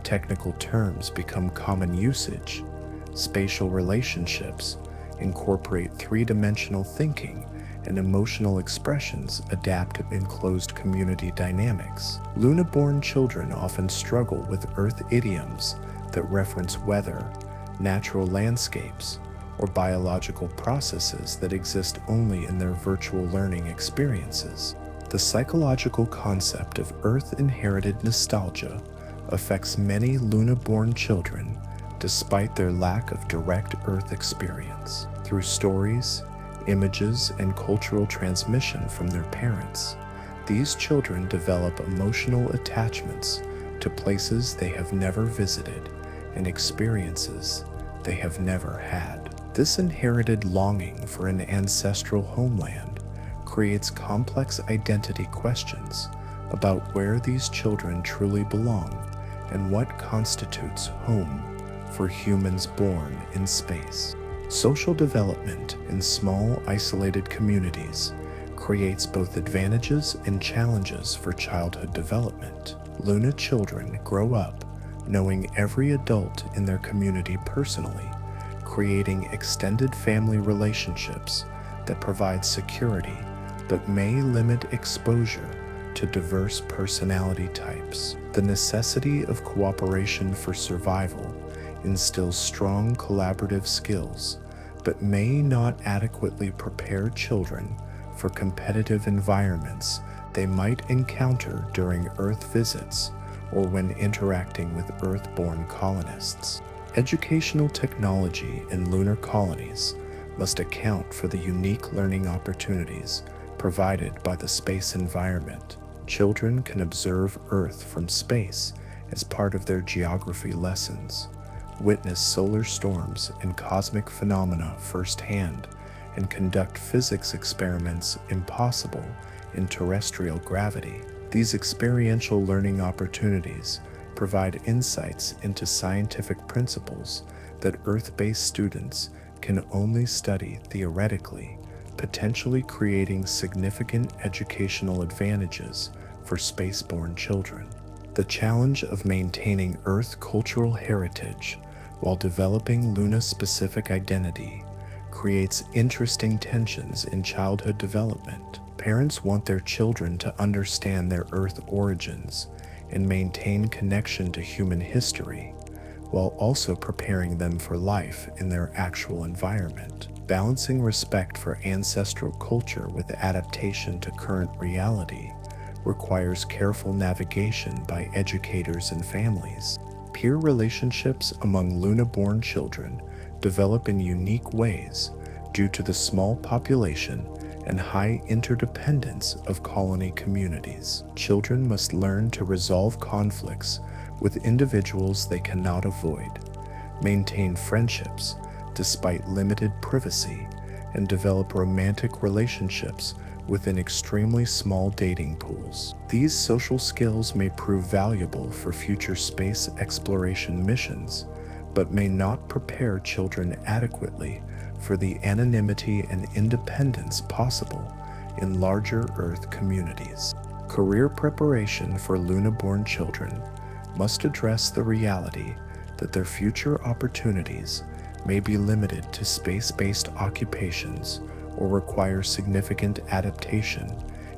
Technical terms become common usage. Spatial relationships incorporate three-dimensional thinking, and emotional expressions adapt in closed community dynamics. Luna-born children often struggle with Earth idioms that reference weather, natural landscapes, or biological processes that exist only in their virtual learning experiences. The psychological concept of Earth-inherited nostalgia affects many Luna-born children despite their lack of direct Earth experience. Through stories, images, and cultural transmission from their parents, these children develop emotional attachments to places they have never visited and experiences they have never had. This inherited longing for an ancestral homeland creates complex identity questions about where these children truly belong and what constitutes home for humans born in space. Social development in small, isolated communities creates both advantages and challenges for childhood development. Luna children grow up knowing every adult in their community personally, creating extended family relationships that provide security but may limit exposure to diverse personality types. The necessity of cooperation for survival instills strong collaborative skills, but may not adequately prepare children for competitive environments they might encounter during Earth visits or when interacting with Earth-born colonists. Educational technology in lunar colonies must account for the unique learning opportunities provided by the space environment. Children can observe Earth from space as part of their geography lessons, witness solar storms and cosmic phenomena firsthand, and conduct physics experiments impossible in terrestrial gravity. These experiential learning opportunities provide insights into scientific principles that Earth-based students can only study theoretically, potentially creating significant educational advantages for spaceborne children. The challenge of maintaining Earth cultural heritage while developing Luna-specific identity creates interesting tensions in childhood development. Parents want their children to understand their Earth origins and maintain connection to human history, while also preparing them for life in their actual environment. Balancing respect for ancestral culture with adaptation to current reality requires careful navigation by educators and families. Peer relationships among Luna-born children develop in unique ways due to the small population and high interdependence of colony communities. Children must learn to resolve conflicts with individuals they cannot avoid, maintain friendships despite limited privacy, and develop romantic relationships within extremely small dating pools. These social skills may prove valuable for future space exploration missions, but may not prepare children adequately for the anonymity and independence possible in larger Earth communities. Career preparation for Luna-born children must address the reality that their future opportunities may be limited to space-based occupations or require significant adaptation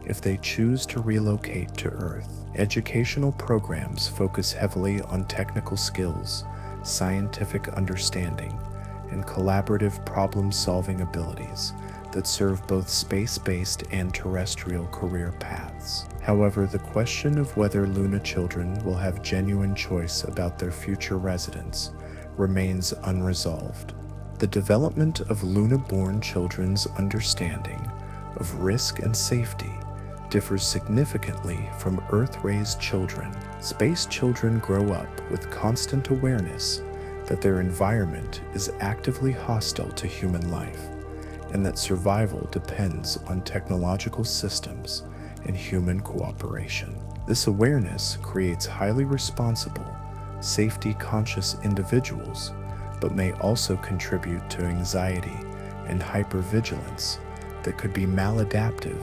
if they choose to relocate to Earth. Educational programs focus heavily on technical skills, scientific understanding, and collaborative problem-solving abilities that serve both space-based and terrestrial career paths. However, the question of whether Luna children will have genuine choice about their future residence remains unresolved. The development of Luna-born children's understanding of risk and safety differs significantly from Earth-raised children. Space children grow up with constant awareness that their environment is actively hostile to human life, and that survival depends on technological systems and human cooperation. This awareness creates highly responsible, safety-conscious individuals, but may also contribute to anxiety and hypervigilance that could be maladaptive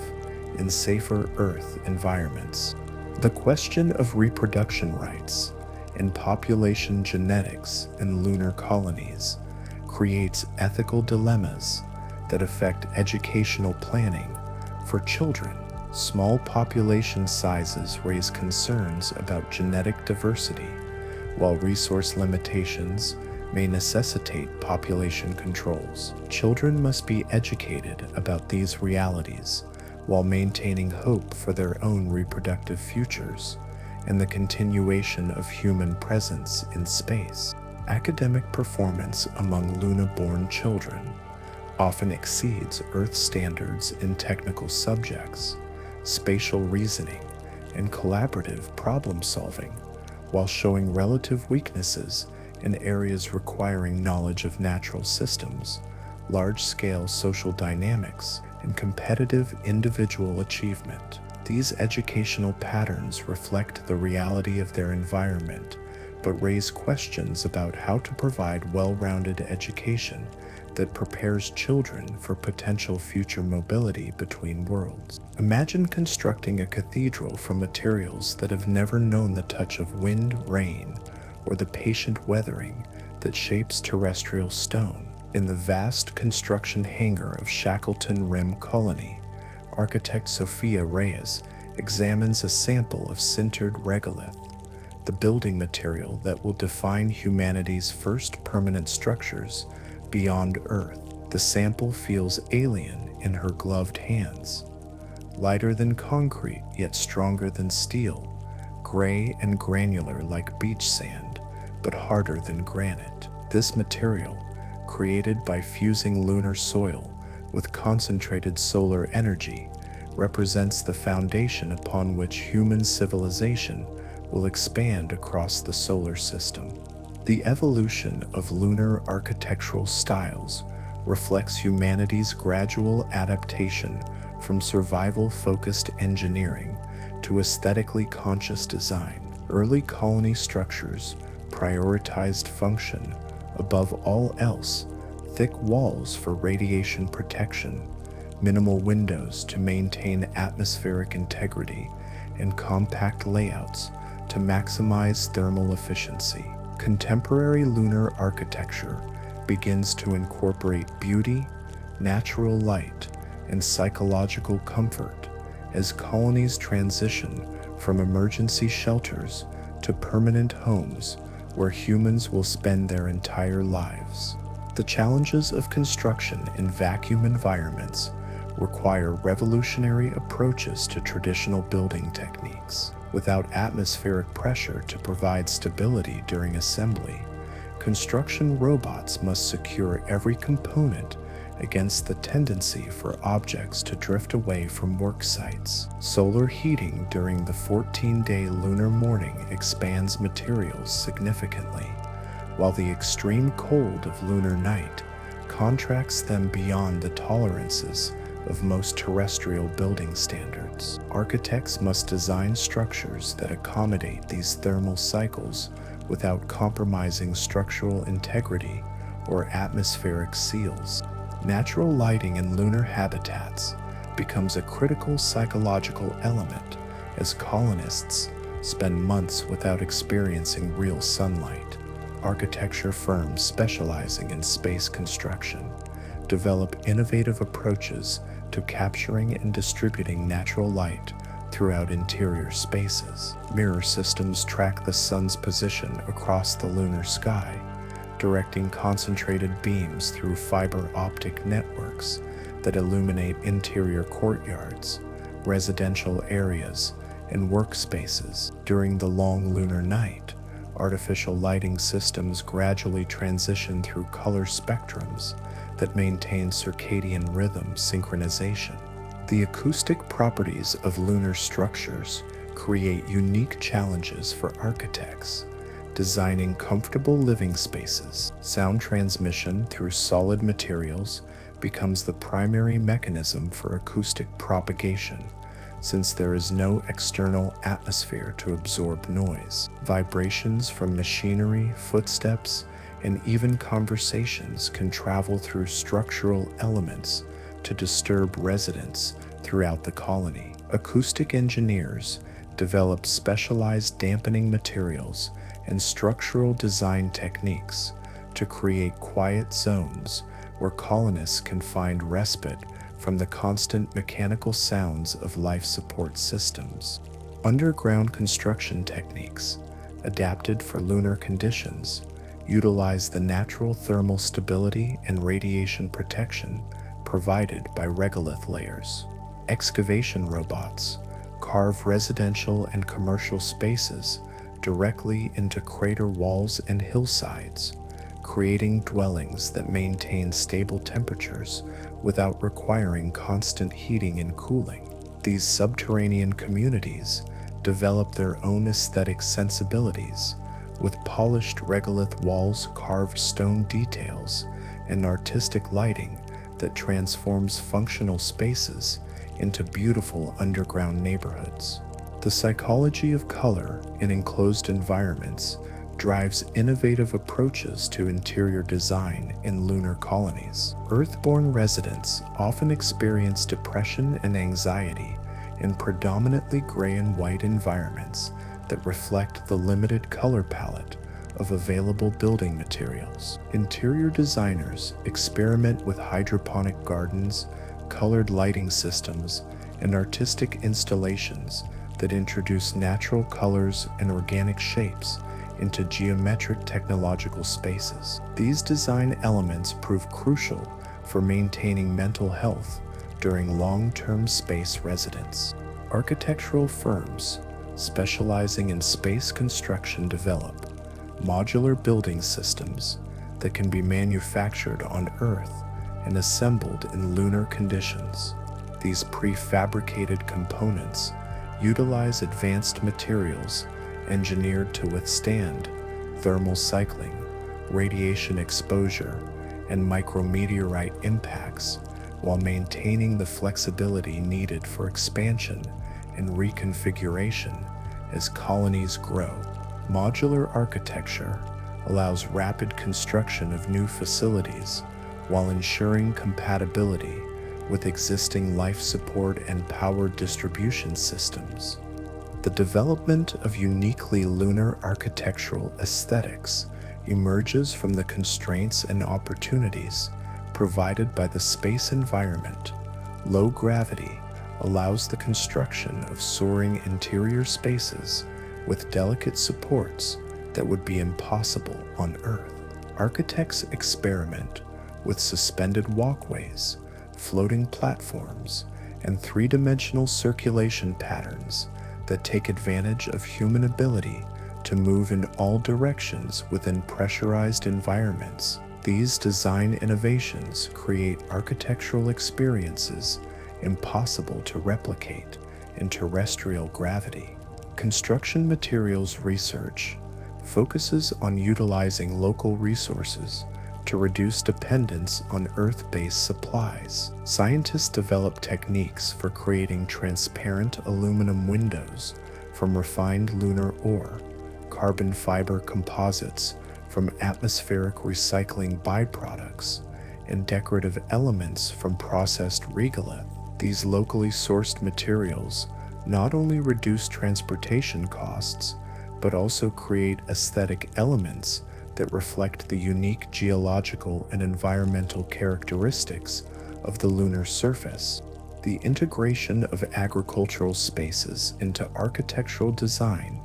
in safer Earth environments. The question of reproduction rights and population genetics in lunar colonies creates ethical dilemmas that affect educational planning for children. Small population sizes raise concerns about genetic diversity, while resource limitations may necessitate population controls. Children must be educated about these realities while maintaining hope for their own reproductive futures and the continuation of human presence in space. Academic performance among Luna-born children often exceeds Earth standards in technical subjects, spatial reasoning, and collaborative problem-solving, while showing relative weaknesses in areas requiring knowledge of natural systems, large-scale social dynamics, and competitive individual achievement. These educational patterns reflect the reality of their environment, but raise questions about how to provide well-rounded education that prepares children for potential future mobility between worlds. Imagine constructing a cathedral from materials that have never known the touch of wind, rain, or the patient weathering that shapes terrestrial stone. In the vast construction hangar of Shackleton Rim Colony, architect Sophia Reyes examines a sample of sintered regolith, the building material that will define humanity's first permanent structures beyond Earth. The sample feels alien in her gloved hands. Lighter than concrete, yet stronger than steel, gray and granular like beach sand, but harder than granite. This material, created by fusing lunar soil with concentrated solar energy, represents the foundation upon which human civilization will expand across the solar system. The evolution of lunar architectural styles reflects humanity's gradual adaptation from survival-focused engineering to aesthetically conscious design. Early colony structures prioritized function above all else: thick walls for radiation protection, minimal windows to maintain atmospheric integrity, and compact layouts to maximize thermal efficiency. Contemporary lunar architecture begins to incorporate beauty, natural light, and psychological comfort as colonies transition from emergency shelters to permanent homes where humans will spend their entire lives. The challenges of construction in vacuum environments require revolutionary approaches to traditional building techniques. Without atmospheric pressure to provide stability during assembly, construction robots must secure every component against the tendency for objects to drift away from work sites. Solar heating during the 14-day lunar morning expands materials significantly, while the extreme cold of lunar night contracts them beyond the tolerances of most terrestrial building standards. Architects must design structures that accommodate these thermal cycles without compromising structural integrity or atmospheric seals. Natural lighting in lunar habitats becomes a critical psychological element as colonists spend months without experiencing real sunlight. Architecture firms specializing in space construction develop innovative approaches to capturing and distributing natural light throughout interior spaces. Mirror systems track the sun's position across the lunar sky, directing concentrated beams through fiber optic networks that illuminate interior courtyards, residential areas, and workspaces. During the long lunar night, artificial lighting systems gradually transition through color spectrums that maintain circadian rhythm synchronization. The acoustic properties of lunar structures create unique challenges for architects, designing comfortable living spaces. Sound transmission through solid materials becomes the primary mechanism for acoustic propagation, since there is no external atmosphere to absorb noise. Vibrations from machinery, footsteps, and even conversations can travel through structural elements to disturb residents throughout the colony. Acoustic engineers develop specialized dampening materials and structural design techniques to create quiet zones where colonists can find respite from the constant mechanical sounds of life support systems. Underground construction techniques, adapted for lunar conditions, utilize the natural thermal stability and radiation protection provided by regolith layers. Excavation robots carve residential and commercial spaces directly into crater walls and hillsides, creating dwellings that maintain stable temperatures without requiring constant heating and cooling. These subterranean communities develop their own aesthetic sensibilities, with polished regolith walls, carved stone details, and artistic lighting that transforms functional spaces into beautiful underground neighborhoods. The psychology of color in enclosed environments drives innovative approaches to interior design in lunar colonies. Earth-born residents often experience depression and anxiety in predominantly gray and white environments that reflect the limited color palette of available building materials. Interior designers experiment with hydroponic gardens, colored lighting systems, and artistic installations that introduce natural colors and organic shapes into geometric technological spaces. These design elements prove crucial for maintaining mental health during long-term space residence. Architectural firms specializing in space construction develop modular building systems that can be manufactured on Earth and assembled in lunar conditions. These prefabricated components utilize advanced materials engineered to withstand thermal cycling, radiation exposure, and micrometeorite impacts, while maintaining the flexibility needed for expansion and reconfiguration as colonies grow. Modular architecture allows rapid construction of new facilities while ensuring compatibility with existing life support and power distribution systems. The development of uniquely lunar architectural aesthetics emerges from the constraints and opportunities provided by the space environment. Low gravity allows the construction of soaring interior spaces with delicate supports that would be impossible on Earth. Architects experiment with suspended walkways, floating platforms, and three-dimensional circulation patterns that take advantage of human ability to move in all directions within pressurized environments. These design innovations create architectural experiences impossible to replicate in terrestrial gravity. Construction materials research focuses on utilizing local resources to reduce dependence on Earth-based supplies. Scientists develop techniques for creating transparent aluminum windows from refined lunar ore, carbon fiber composites from atmospheric recycling byproducts, and decorative elements from processed regolith. These locally sourced materials not only reduce transportation costs, but also create aesthetic elements that reflect the unique geological and environmental characteristics of the lunar surface. The integration of agricultural spaces into architectural design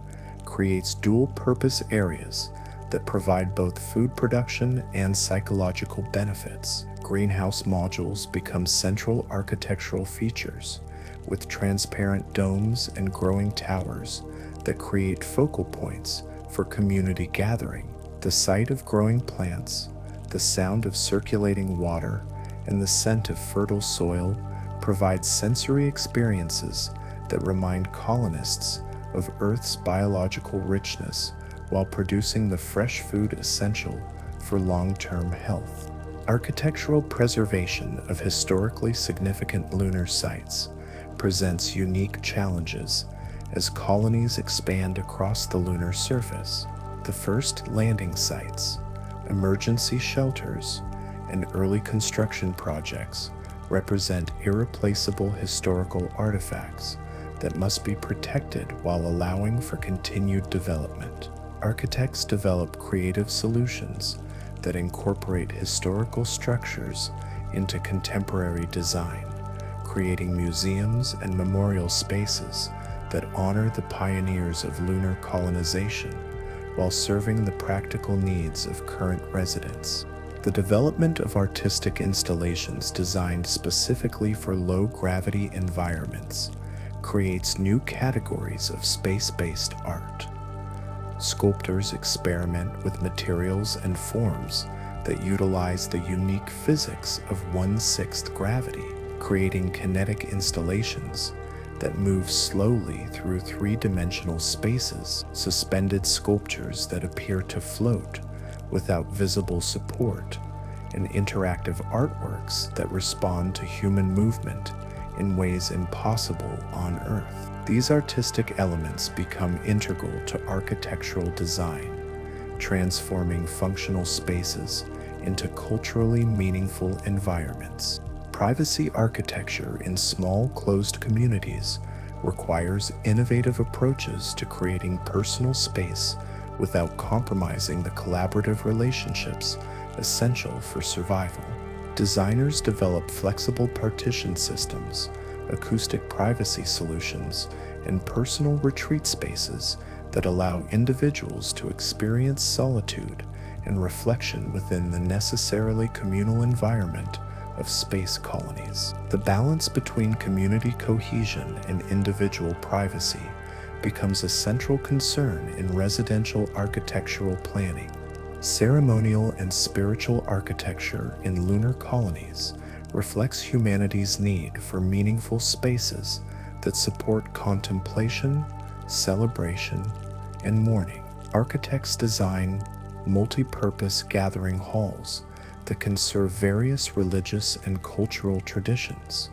creates dual-purpose areas that provide both food production and psychological benefits. greenhouse modules become central architectural features, with transparent domes and growing towers that create focal points for community gathering. The sight of growing plants, the sound of circulating water, and the scent of fertile soil provide sensory experiences that remind colonists of Earth's biological richness while producing the fresh food essential for long-term health. Architectural preservation of historically significant lunar sites presents unique challenges as colonies expand across the lunar surface. The first landing sites, emergency shelters, and early construction projects represent irreplaceable historical artifacts that must be protected while allowing for continued development. Architects develop creative solutions that incorporate historical structures into contemporary design, creating museums and memorial spaces that honor the pioneers of lunar colonization while serving the practical needs of current residents. The development of artistic installations designed specifically for low-gravity environments creates new categories of space-based art. Sculptors experiment with materials and forms that utilize the unique physics of 1/6 gravity, creating kinetic installations that move slowly through three-dimensional spaces, suspended sculptures that appear to float without visible support, and interactive artworks that respond to human movement in ways impossible on Earth. These artistic elements become integral to architectural design, transforming functional spaces into culturally meaningful environments. Privacy architecture in small, closed communities requires innovative approaches to creating personal space without compromising the collaborative relationships essential for survival. Designers develop flexible partition systems, acoustic privacy solutions, and personal retreat spaces that allow individuals to experience solitude and reflection within the necessarily communal environment of space colonies. The balance between community cohesion and individual privacy becomes a central concern in residential architectural planning. Ceremonial and spiritual architecture in lunar colonies reflects humanity's need for meaningful spaces that support contemplation, celebration, and mourning. Architects design multi-purpose gathering halls that can serve various religious and cultural traditions,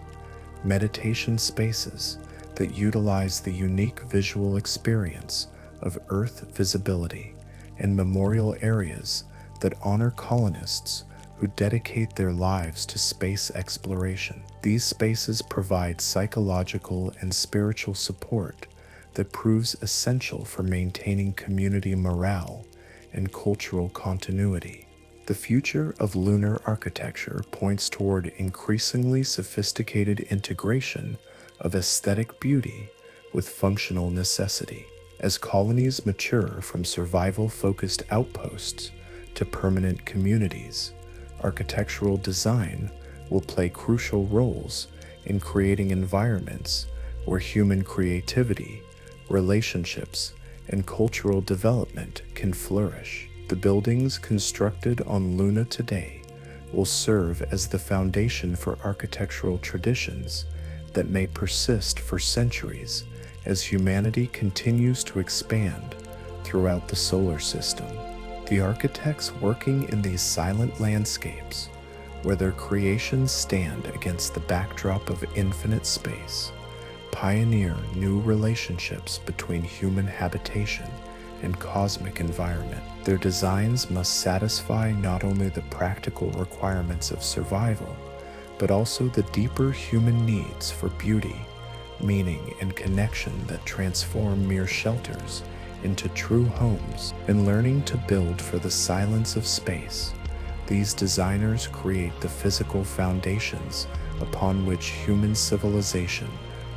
meditation spaces that utilize the unique visual experience of Earth visibility, and memorial areas that honor colonists who dedicate their lives to space exploration. These spaces provide psychological and spiritual support that proves essential for maintaining community morale and cultural continuity. The future of lunar architecture points toward increasingly sophisticated integration of aesthetic beauty with functional necessity. As colonies mature from survival-focused outposts to permanent communities, architectural design will play crucial roles in creating environments where human creativity, relationships, and cultural development can flourish. The buildings constructed on Luna today will serve as the foundation for architectural traditions that may persist for centuries as humanity continues to expand throughout the solar system. The architects working in these silent landscapes, where their creations stand against the backdrop of infinite space, pioneer new relationships between human habitation and cosmic environment. Their designs must satisfy not only the practical requirements of survival, but also the deeper human needs for beauty, meaning, and connection that transform mere shelters into true homes. In learning to build for the silence of space, these designers create the physical foundations upon which human civilization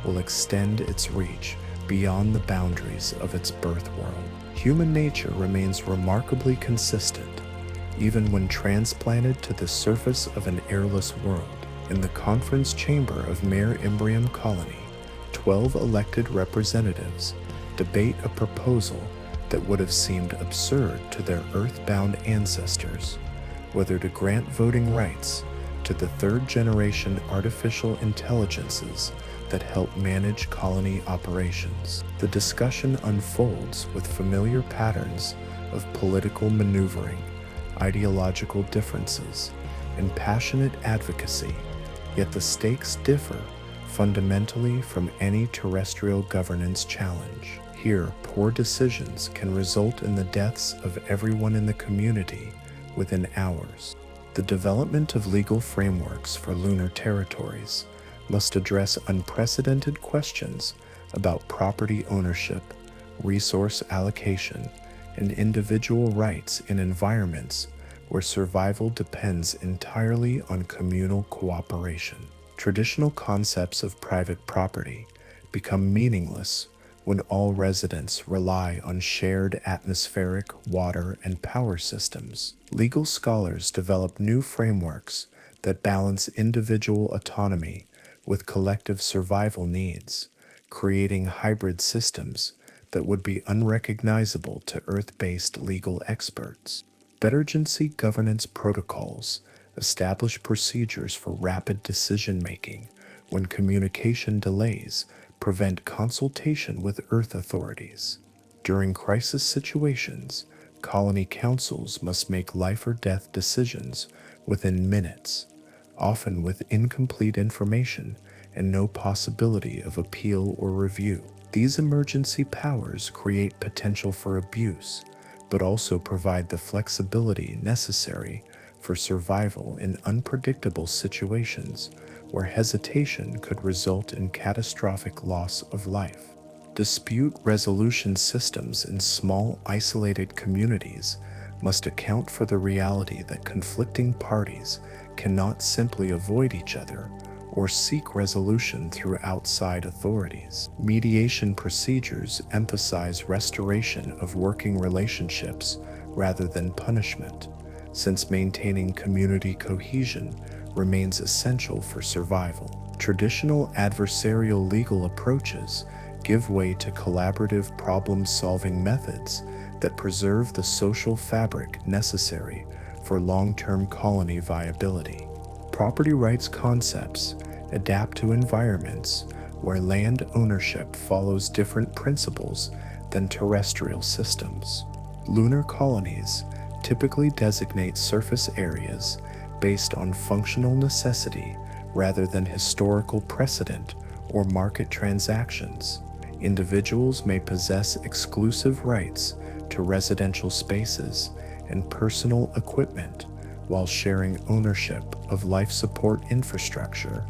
will extend its reach beyond the boundaries of its birth world. Human nature remains remarkably consistent, even when transplanted to the surface of an airless world. In the conference chamber of Mare Imbrium Colony, 12 elected representatives debate a proposal that would have seemed absurd to their earthbound ancestors, whether to grant voting rights to the third-generation artificial intelligences that help manage colony operations. The discussion unfolds with familiar patterns of political maneuvering, ideological differences, and passionate advocacy, yet the stakes differ fundamentally from any terrestrial governance challenge. Here, poor decisions can result in the deaths of everyone in the community within hours. The development of legal frameworks for lunar territories must address unprecedented questions about property ownership, resource allocation, and individual rights in environments where survival depends entirely on communal cooperation. Traditional concepts of private property become meaningless when all residents rely on shared atmospheric, water, and power systems. Legal scholars develop new frameworks that balance individual autonomy with collective survival needs, creating hybrid systems that would be unrecognizable to Earth-based legal experts. Bettergency governance protocols establish procedures for rapid decision-making when communication delays prevent consultation with Earth authorities. During crisis situations, colony councils must make life or death decisions within minutes, often with incomplete information and no possibility of appeal or review. These emergency powers create potential for abuse, but also provide the flexibility necessary for survival in unpredictable situations where hesitation could result in catastrophic loss of life. Dispute resolution systems in small, isolated communities must account for the reality that conflicting parties cannot simply avoid each other or seek resolution through outside authorities. Mediation procedures emphasize restoration of working relationships rather than punishment, since maintaining community cohesion remains essential for survival. Traditional adversarial legal approaches give way to collaborative problem-solving methods that preserve the social fabric necessary for long-term colony viability. Property rights concepts adapt to environments where land ownership follows different principles than terrestrial systems. Lunar colonies typically designate surface areas based on functional necessity rather than historical precedent or market transactions. Individuals may possess exclusive rights to residential spaces and personal equipment while sharing ownership of life support infrastructure,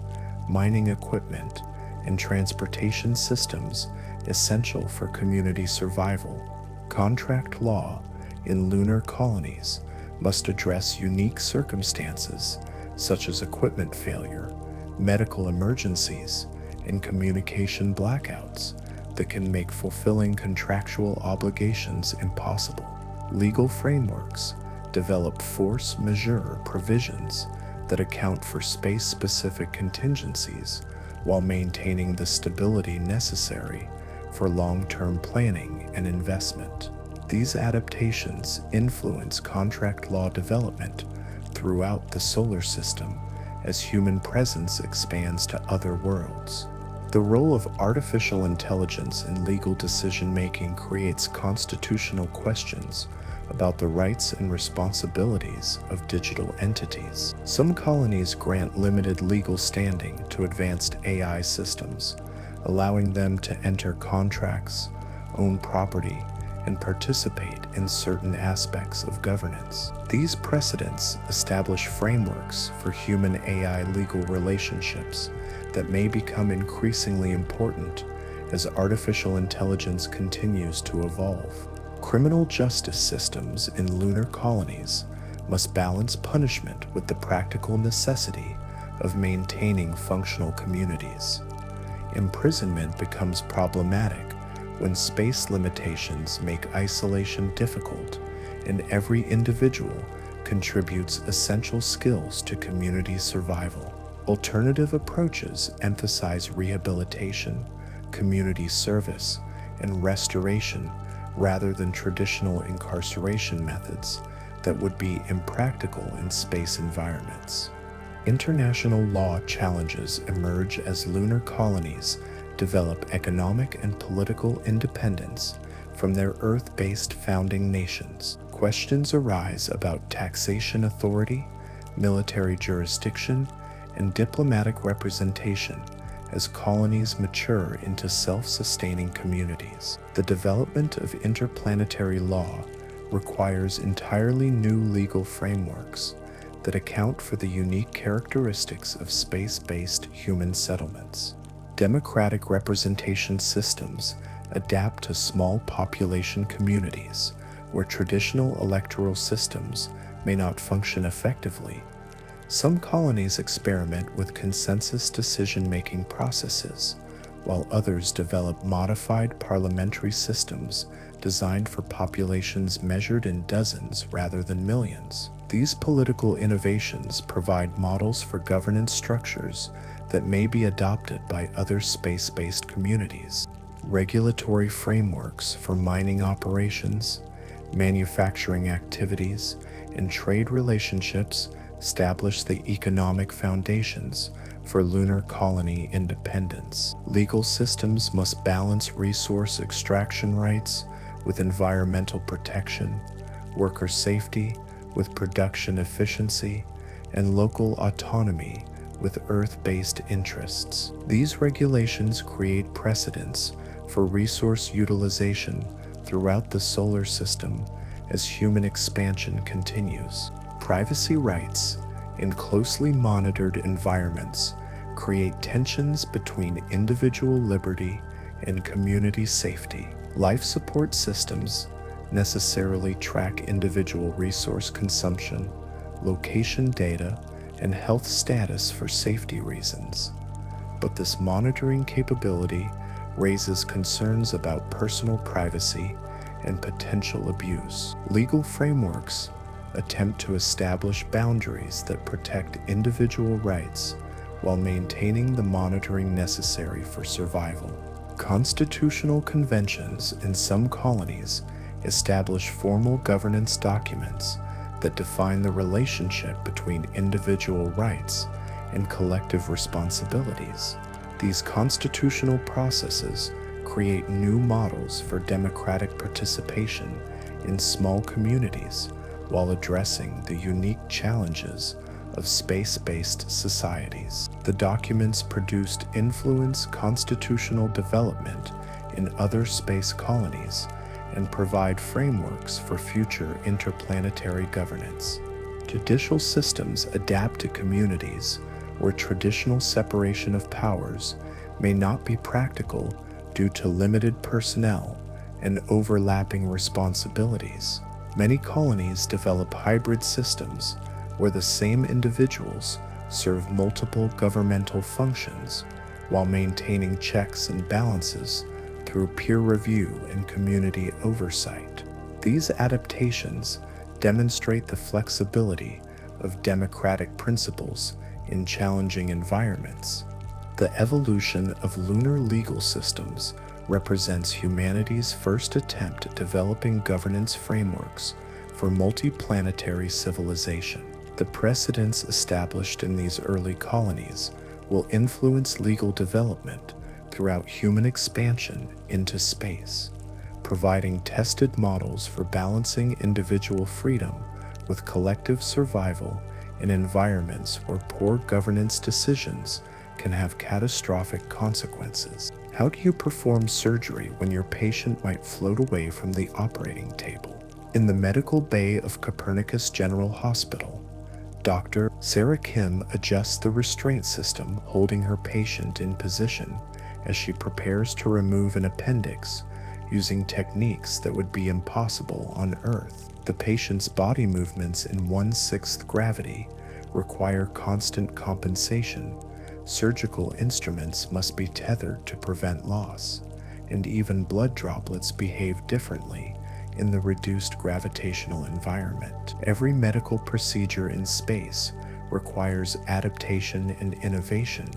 mining equipment, and transportation systems essential for community survival. Contract law in lunar colonies must address unique circumstances such as equipment failure, medical emergencies, and communication blackouts that can make fulfilling contractual obligations impossible. Legal frameworks develop force majeure provisions that account for space-specific contingencies while maintaining the stability necessary for long-term planning and investment. These adaptations influence contract law development throughout the solar system as human presence expands to other worlds. The role of artificial intelligence in legal decision-making creates constitutional questions about the rights and responsibilities of digital entities. Some colonies grant limited legal standing to advanced AI systems, allowing them to enter contracts, own property, and participate in certain aspects of governance. These precedents establish frameworks for human-AI legal relationships that may become increasingly important as artificial intelligence continues to evolve. Criminal justice systems in lunar colonies must balance punishment with the practical necessity of maintaining functional communities. Imprisonment becomes problematic when space limitations make isolation difficult and every individual contributes essential skills to community survival. Alternative approaches emphasize rehabilitation, community service, and restoration rather than traditional incarceration methods that would be impractical in space environments. International law challenges emerge as lunar colonies develop economic and political independence from their Earth-based founding nations. Questions arise about taxation authority, military jurisdiction, and diplomatic representation as colonies mature into self-sustaining communities. The development of interplanetary law requires entirely new legal frameworks that account for the unique characteristics of space-based human settlements. Democratic representation systems adapt to small population communities where traditional electoral systems may not function effectively. Some colonies experiment with consensus decision-making processes, while others develop modified parliamentary systems designed for populations measured in dozens rather than millions. These political innovations provide models for governance structures that may be adopted by other space-based communities. Regulatory frameworks for mining operations, manufacturing activities, and trade relationships establish the economic foundations for lunar colony independence. Legal systems must balance resource extraction rights with environmental protection, worker safety with production efficiency, and local autonomy with Earth-based interests. These regulations create precedents for resource utilization throughout the solar system as human expansion continues. Privacy rights in closely monitored environments create tensions between individual liberty and community safety. Life support systems necessarily track individual resource consumption, location data, and health status for safety reasons. But this monitoring capability raises concerns about personal privacy and potential abuse. Legal frameworks attempt to establish boundaries that protect individual rights while maintaining the monitoring necessary for survival. Constitutional conventions in some colonies establish formal governance documents that define the relationship between individual rights and collective responsibilities. These constitutional processes create new models for democratic participation in small communities while addressing the unique challenges of space-based societies. The documents produced influence constitutional development in other space colonies and provide frameworks for future interplanetary governance. Judicial systems adapt to communities where traditional separation of powers may not be practical due to limited personnel and overlapping responsibilities. Many colonies develop hybrid systems where the same individuals serve multiple governmental functions while maintaining checks and balances through peer review and community oversight. These adaptations demonstrate the flexibility of democratic principles in challenging environments. The evolution of lunar legal systems represents humanity's first attempt at developing governance frameworks for multiplanetary civilization. The precedents established in these early colonies will influence legal development throughout human expansion into space, providing tested models for balancing individual freedom with collective survival in environments where poor governance decisions can have catastrophic consequences. How do you perform surgery when your patient might float away from the operating table? In the medical bay of Copernicus General Hospital, Dr. Sarah Kim adjusts the restraint system holding her patient in position as she prepares to remove an appendix using techniques that would be impossible on Earth. The patient's body movements in 1/6 gravity require constant compensation. Surgical instruments must be tethered to prevent loss, and even blood droplets behave differently in the reduced gravitational environment. Every medical procedure in space requires adaptation and innovation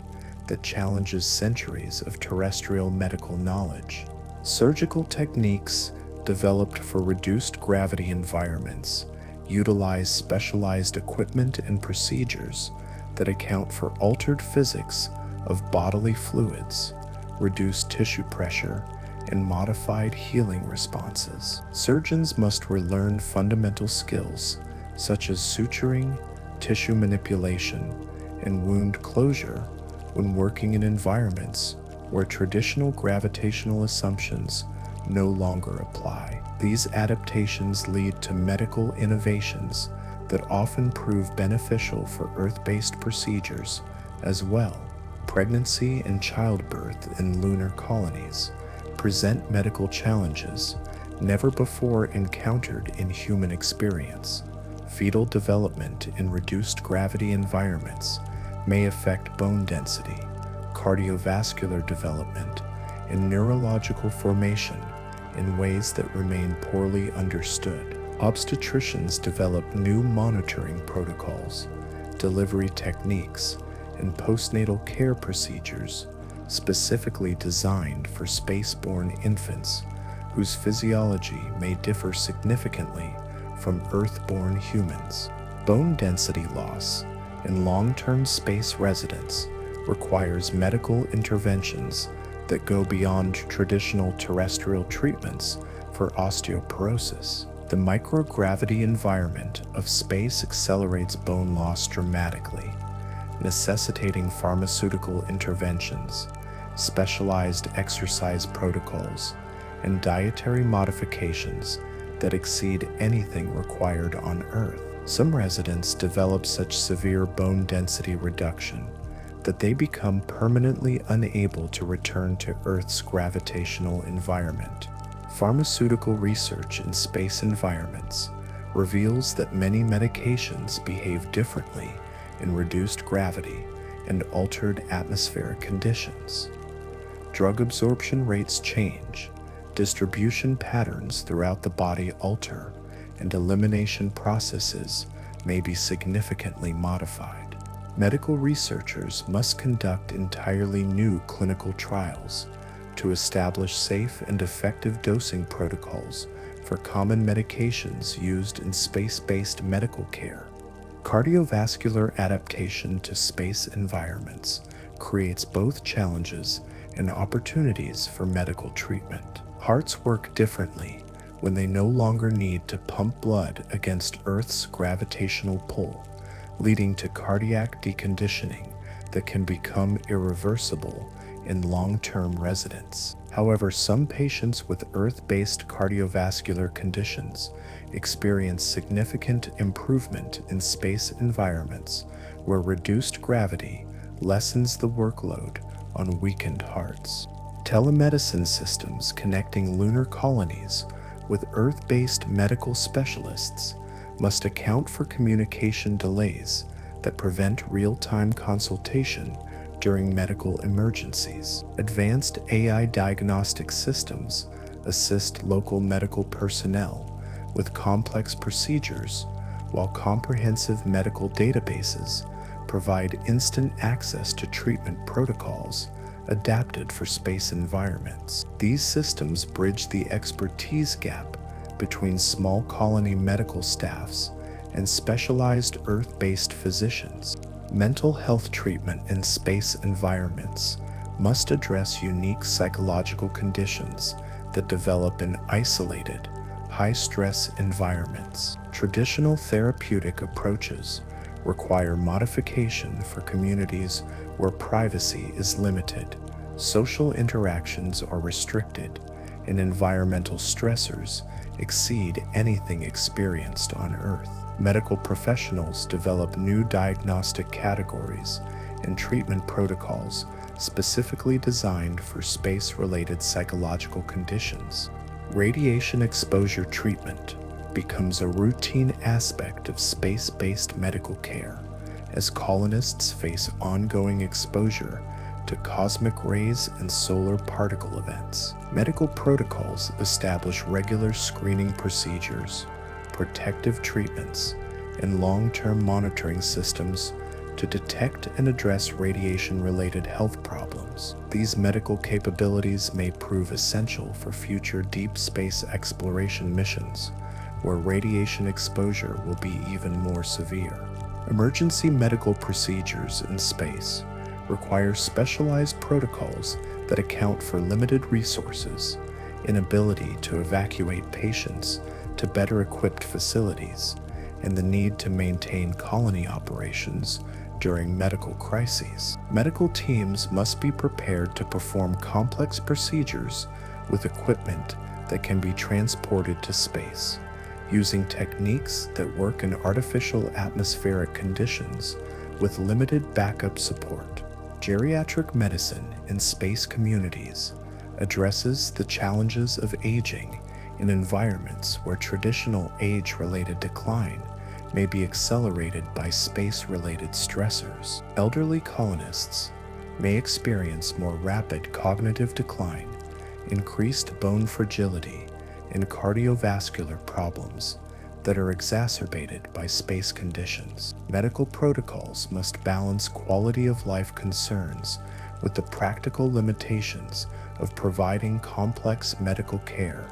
that challenges centuries of terrestrial medical knowledge. Surgical techniques developed for reduced gravity environments utilize specialized equipment and procedures that account for altered physics of bodily fluids, reduced tissue pressure, and modified healing responses. Surgeons must relearn fundamental skills such as suturing, tissue manipulation, and wound closure when working in environments where traditional gravitational assumptions no longer apply. These adaptations lead to medical innovations that often prove beneficial for Earth-based procedures as well. Pregnancy and childbirth in lunar colonies present medical challenges never before encountered in human experience. Fetal development in reduced gravity environments may affect bone density, cardiovascular development, and neurological formation in ways that remain poorly understood. Obstetricians develop new monitoring protocols, delivery techniques, and postnatal care procedures specifically designed for spaceborne infants whose physiology may differ significantly from Earth-born humans. Bone density loss in long-term space residence requires medical interventions that go beyond traditional terrestrial treatments for osteoporosis. The microgravity environment of space accelerates bone loss dramatically, necessitating pharmaceutical interventions, specialized exercise protocols, and dietary modifications that exceed anything required on Earth. Some residents develop such severe bone density reduction that they become permanently unable to return to Earth's gravitational environment. Pharmaceutical research in space environments reveals that many medications behave differently in reduced gravity and altered atmospheric conditions. Drug absorption rates change, distribution patterns throughout the body alter, and elimination processes may be significantly modified. Medical researchers must conduct entirely new clinical trials to establish safe and effective dosing protocols for common medications used in space-based medical care. Cardiovascular adaptation to space environments creates both challenges and opportunities for medical treatment. Hearts work differently when they no longer need to pump blood against Earth's gravitational pull, leading to cardiac deconditioning that can become irreversible in long-term residence. However, some patients with Earth-based cardiovascular conditions experience significant improvement in space environments where reduced gravity lessens the workload on weakened hearts. Telemedicine systems connecting lunar colonies with Earth-based medical specialists must account for communication delays that prevent real-time consultation during medical emergencies. Advanced AI diagnostic systems assist local medical personnel with complex procedures, while comprehensive medical databases provide instant access to treatment protocols adapted for space environments. These systems bridge the expertise gap between small colony medical staffs and specialized Earth-based physicians. Mental health treatment in space environments must address unique psychological conditions that develop in isolated, high-stress environments. Traditional therapeutic approaches require modification for communities where privacy is limited, social interactions are restricted, and environmental stressors exceed anything experienced on Earth. Medical professionals develop new diagnostic categories and treatment protocols specifically designed for space-related psychological conditions. Radiation exposure treatment becomes a routine aspect of space-based medical care as colonists face ongoing exposure to cosmic rays and solar particle events. Medical protocols establish regular screening procedures, protective treatments, and long-term monitoring systems to detect and address radiation-related health problems. These medical capabilities may prove essential for future deep space exploration missions, where radiation exposure will be even more severe. Emergency medical procedures in space require specialized protocols that account for limited resources, inability to evacuate patients to better equipped facilities, and the need to maintain colony operations during medical crises. Medical teams must be prepared to perform complex procedures with equipment that can be transported to space, using techniques that work in artificial atmospheric conditions with limited backup support. Geriatric medicine in space communities addresses the challenges of aging in environments where traditional age-related decline may be accelerated by space-related stressors. Elderly colonists may experience more rapid cognitive decline, increased bone fragility, and cardiovascular problems that are exacerbated by space conditions. Medical protocols must balance quality of life concerns with the practical limitations of providing complex medical care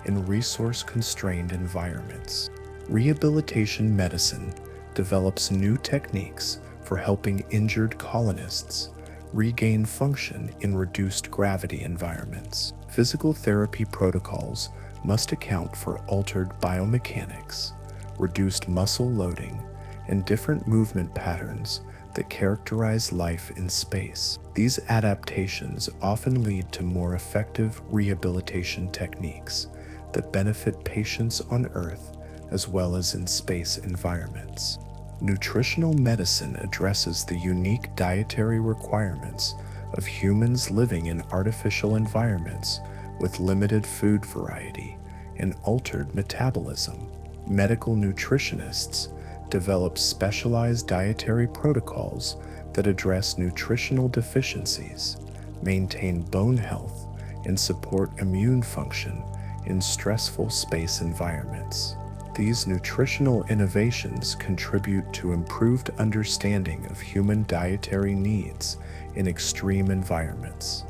in resource-constrained environments. Rehabilitation medicine develops new techniques for helping injured colonists regain function in reduced gravity environments. Physical therapy protocols must account for altered biomechanics, reduced muscle loading, and different movement patterns that characterize life in space. These adaptations often lead to more effective rehabilitation techniques that benefit patients on Earth as well as in space environments. Nutritional medicine addresses the unique dietary requirements of humans living in artificial environments with limited food variety and altered metabolism. Medical nutritionists develop specialized dietary protocols that address nutritional deficiencies, maintain bone health, and support immune function in stressful space environments. These nutritional innovations contribute to improved understanding of human dietary needs in extreme environments.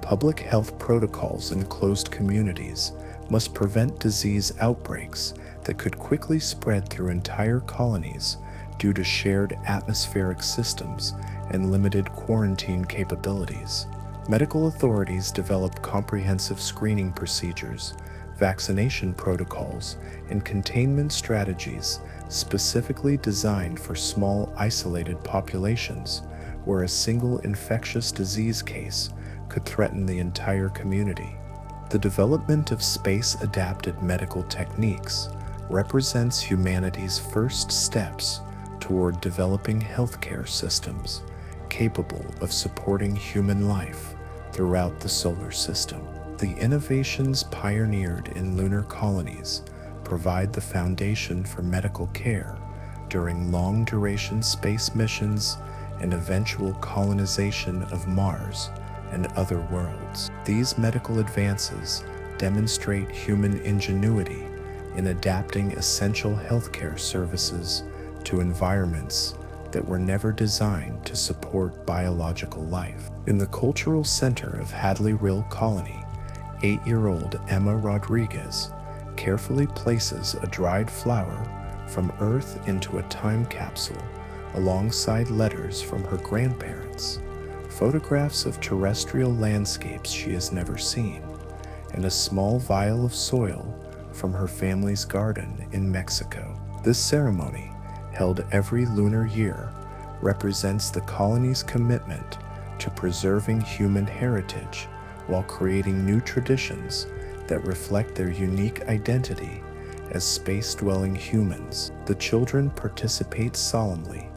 Public health protocols in closed communities must prevent disease outbreaks that could quickly spread through entire colonies due to shared atmospheric systems and limited quarantine capabilities. Medical authorities develop comprehensive screening procedures, vaccination protocols, and containment strategies specifically designed for small, isolated populations where a single infectious disease case could threaten the entire community. The development of space-adapted medical techniques represents humanity's first steps toward developing healthcare systems capable of supporting human life throughout the solar system. The innovations pioneered in lunar colonies provide the foundation for medical care during long-duration space missions and eventual colonization of Mars and other worlds. These medical advances demonstrate human ingenuity in adapting essential healthcare services to environments that were never designed to support biological life. In the cultural center of Hadley Rill Colony, 8-year-old Emma Rodriguez carefully places a dried flower from Earth into a time capsule alongside letters from her grandparents, photographs of terrestrial landscapes she has never seen, and a small vial of soil from her family's garden in Mexico. This ceremony, held every lunar year, represents the colony's commitment to preserving human heritage while creating new traditions that reflect their unique identity as space-dwelling humans. The children participate solemnly,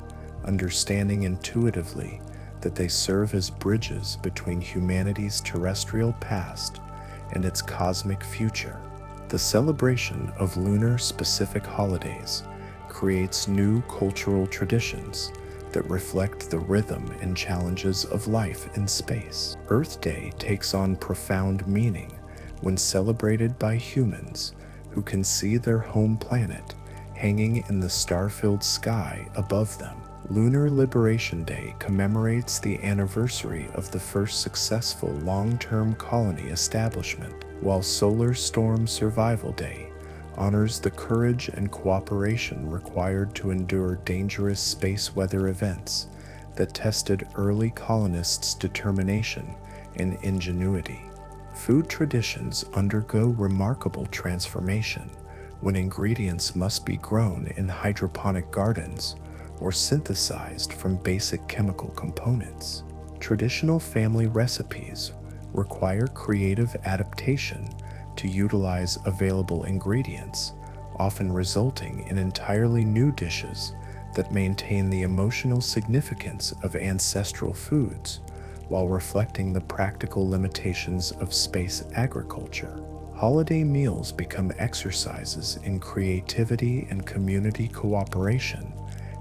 understanding intuitively that they serve as bridges between humanity's terrestrial past and its cosmic future. The celebration of lunar-specific holidays creates new cultural traditions that reflect the rhythm and challenges of life in space. Earth Day takes on profound meaning when celebrated by humans who can see their home planet hanging in the star-filled sky above them. Lunar Liberation Day commemorates the anniversary of the first successful long-term colony establishment, while Solar Storm Survival Day honors the courage and cooperation required to endure dangerous space weather events that tested early colonists' determination and ingenuity. Food traditions undergo remarkable transformation when ingredients must be grown in hydroponic gardens or synthesized from basic chemical components. Traditional family recipes require creative adaptation to utilize available ingredients, often resulting in entirely new dishes that maintain the emotional significance of ancestral foods while reflecting the practical limitations of space agriculture. Holiday meals become exercises in creativity and community cooperation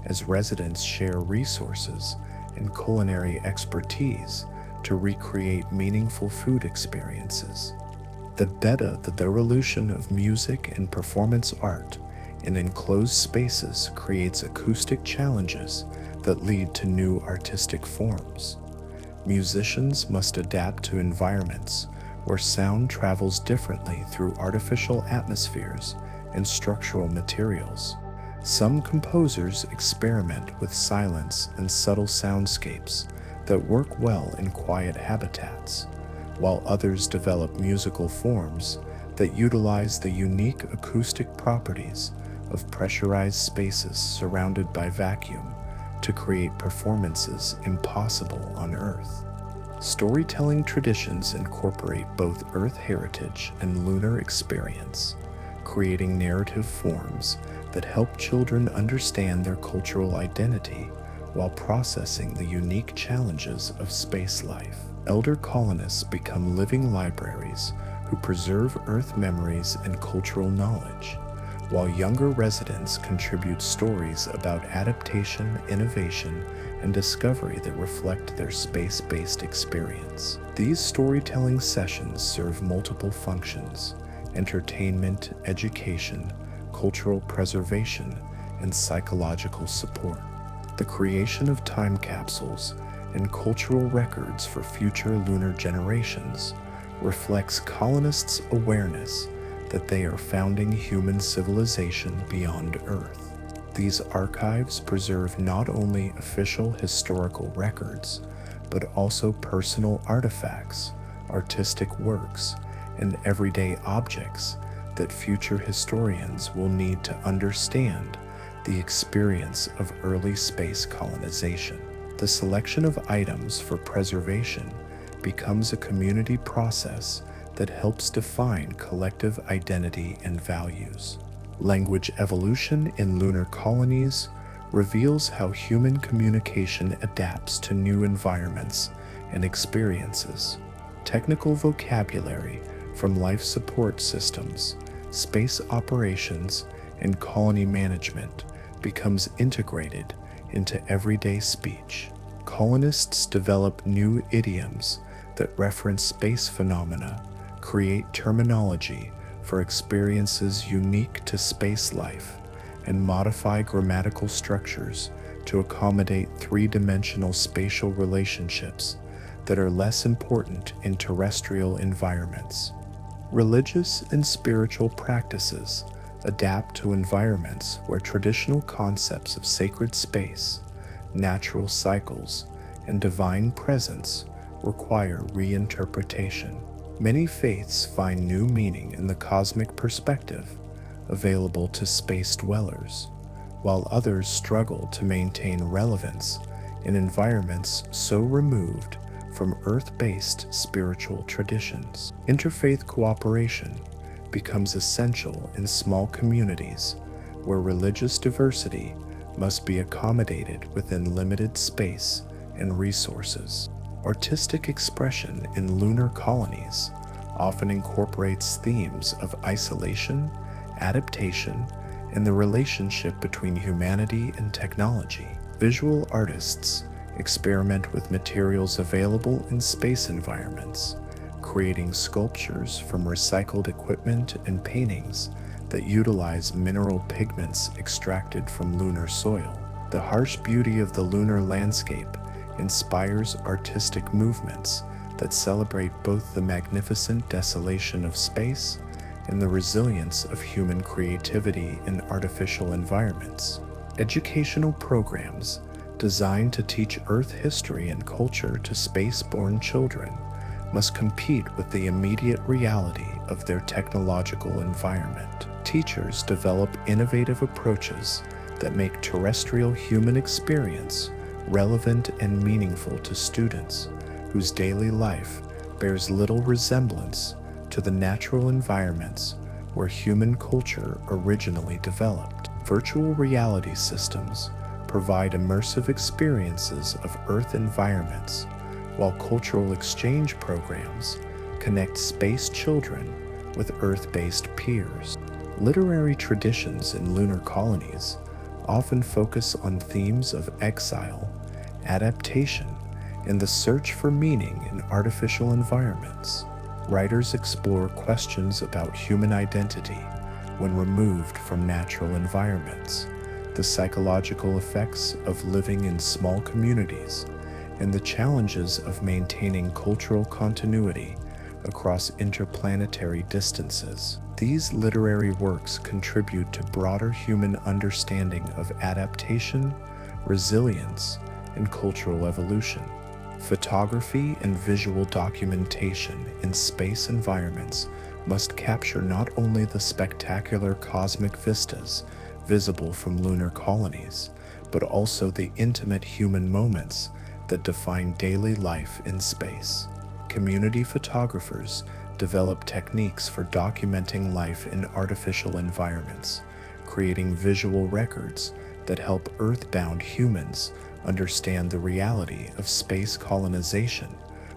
as residents share resources and culinary expertise to recreate meaningful food experiences. The revolution of music and performance art in enclosed spaces creates acoustic challenges that lead to new artistic forms. Musicians must adapt to environments where sound travels differently through artificial atmospheres and structural materials. Some composers experiment with silence and subtle soundscapes that work well in quiet habitats, while others develop musical forms that utilize the unique acoustic properties of pressurized spaces surrounded by vacuum to create performances impossible on Earth. Storytelling traditions incorporate both Earth heritage and lunar experience, creating narrative forms that help children understand their cultural identity while processing the unique challenges of space life. Elder colonists become living libraries who preserve Earth memories and cultural knowledge, while younger residents contribute stories about adaptation, innovation, and discovery that reflect their space-based experience. These storytelling sessions serve multiple functions: entertainment, education, cultural preservation, and psychological support. The creation of time capsules and cultural records for future lunar generations reflects colonists' awareness that they are founding human civilization beyond Earth. These archives preserve not only official historical records, but also personal artifacts, artistic works, and everyday objects that future historians will need to understand the experience of early space colonization. The selection of items for preservation becomes a community process that helps define collective identity and values. Language evolution in lunar colonies reveals how human communication adapts to new environments and experiences. Technical vocabulary from life support systems, space operations, and colony management becomes integrated into everyday speech. Colonists develop new idioms that reference space phenomena, create terminology for experiences unique to space life, and modify grammatical structures to accommodate three-dimensional spatial relationships that are less important in terrestrial environments. Religious and spiritual practices adapt to environments where traditional concepts of sacred space, natural cycles, and divine presence require reinterpretation. Many faiths find new meaning in the cosmic perspective available to space dwellers, while others struggle to maintain relevance in environments so removed from Earth-based spiritual traditions. Interfaith cooperation becomes essential in small communities where religious diversity must be accommodated within limited space and resources. Artistic expression in lunar colonies often incorporates themes of isolation, adaptation, and the relationship between humanity and technology. Visual artists experiment with materials available in space environments, creating sculptures from recycled equipment and paintings that utilize mineral pigments extracted from lunar soil. The harsh beauty of the lunar landscape inspires artistic movements that celebrate both the magnificent desolation of space and the resilience of human creativity in artificial environments. Educational programs designed to teach Earth history and culture to space-born children must compete with the immediate reality of their technological environment. Teachers develop innovative approaches that make terrestrial human experience relevant and meaningful to students whose daily life bears little resemblance to the natural environments where human culture originally developed. Virtual reality systems provide immersive experiences of Earth environments, while cultural exchange programs connect space children with Earth-based peers. Literary traditions in lunar colonies often focus on themes of exile, adaptation, and the search for meaning in artificial environments. Writers explore questions about human identity when removed from natural environments, the psychological effects of living in small communities, and the challenges of maintaining cultural continuity across interplanetary distances. These literary works contribute to broader human understanding of adaptation, resilience, and cultural evolution. Photography and visual documentation in space environments must capture not only the spectacular cosmic vistas visible from lunar colonies, but also the intimate human moments that define daily life in space. Community photographers develop techniques for documenting life in artificial environments, creating visual records that help Earth-bound humans understand the reality of space colonization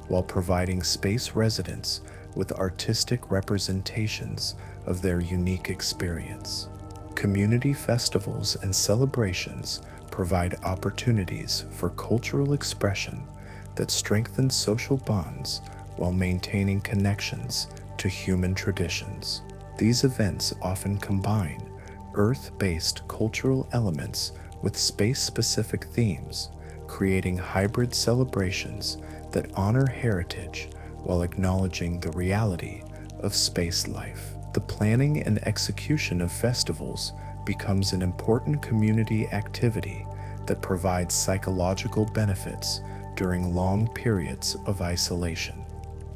while providing space residents with artistic representations of their unique experience. Community festivals and celebrations provide opportunities for cultural expression that strengthen social bonds while maintaining connections to human traditions. These events often combine Earth-based cultural elements with space-specific themes, creating hybrid celebrations that honor heritage while acknowledging the reality of space life. The planning and execution of festivals becomes an important community activity that provides psychological benefits during long periods of isolation.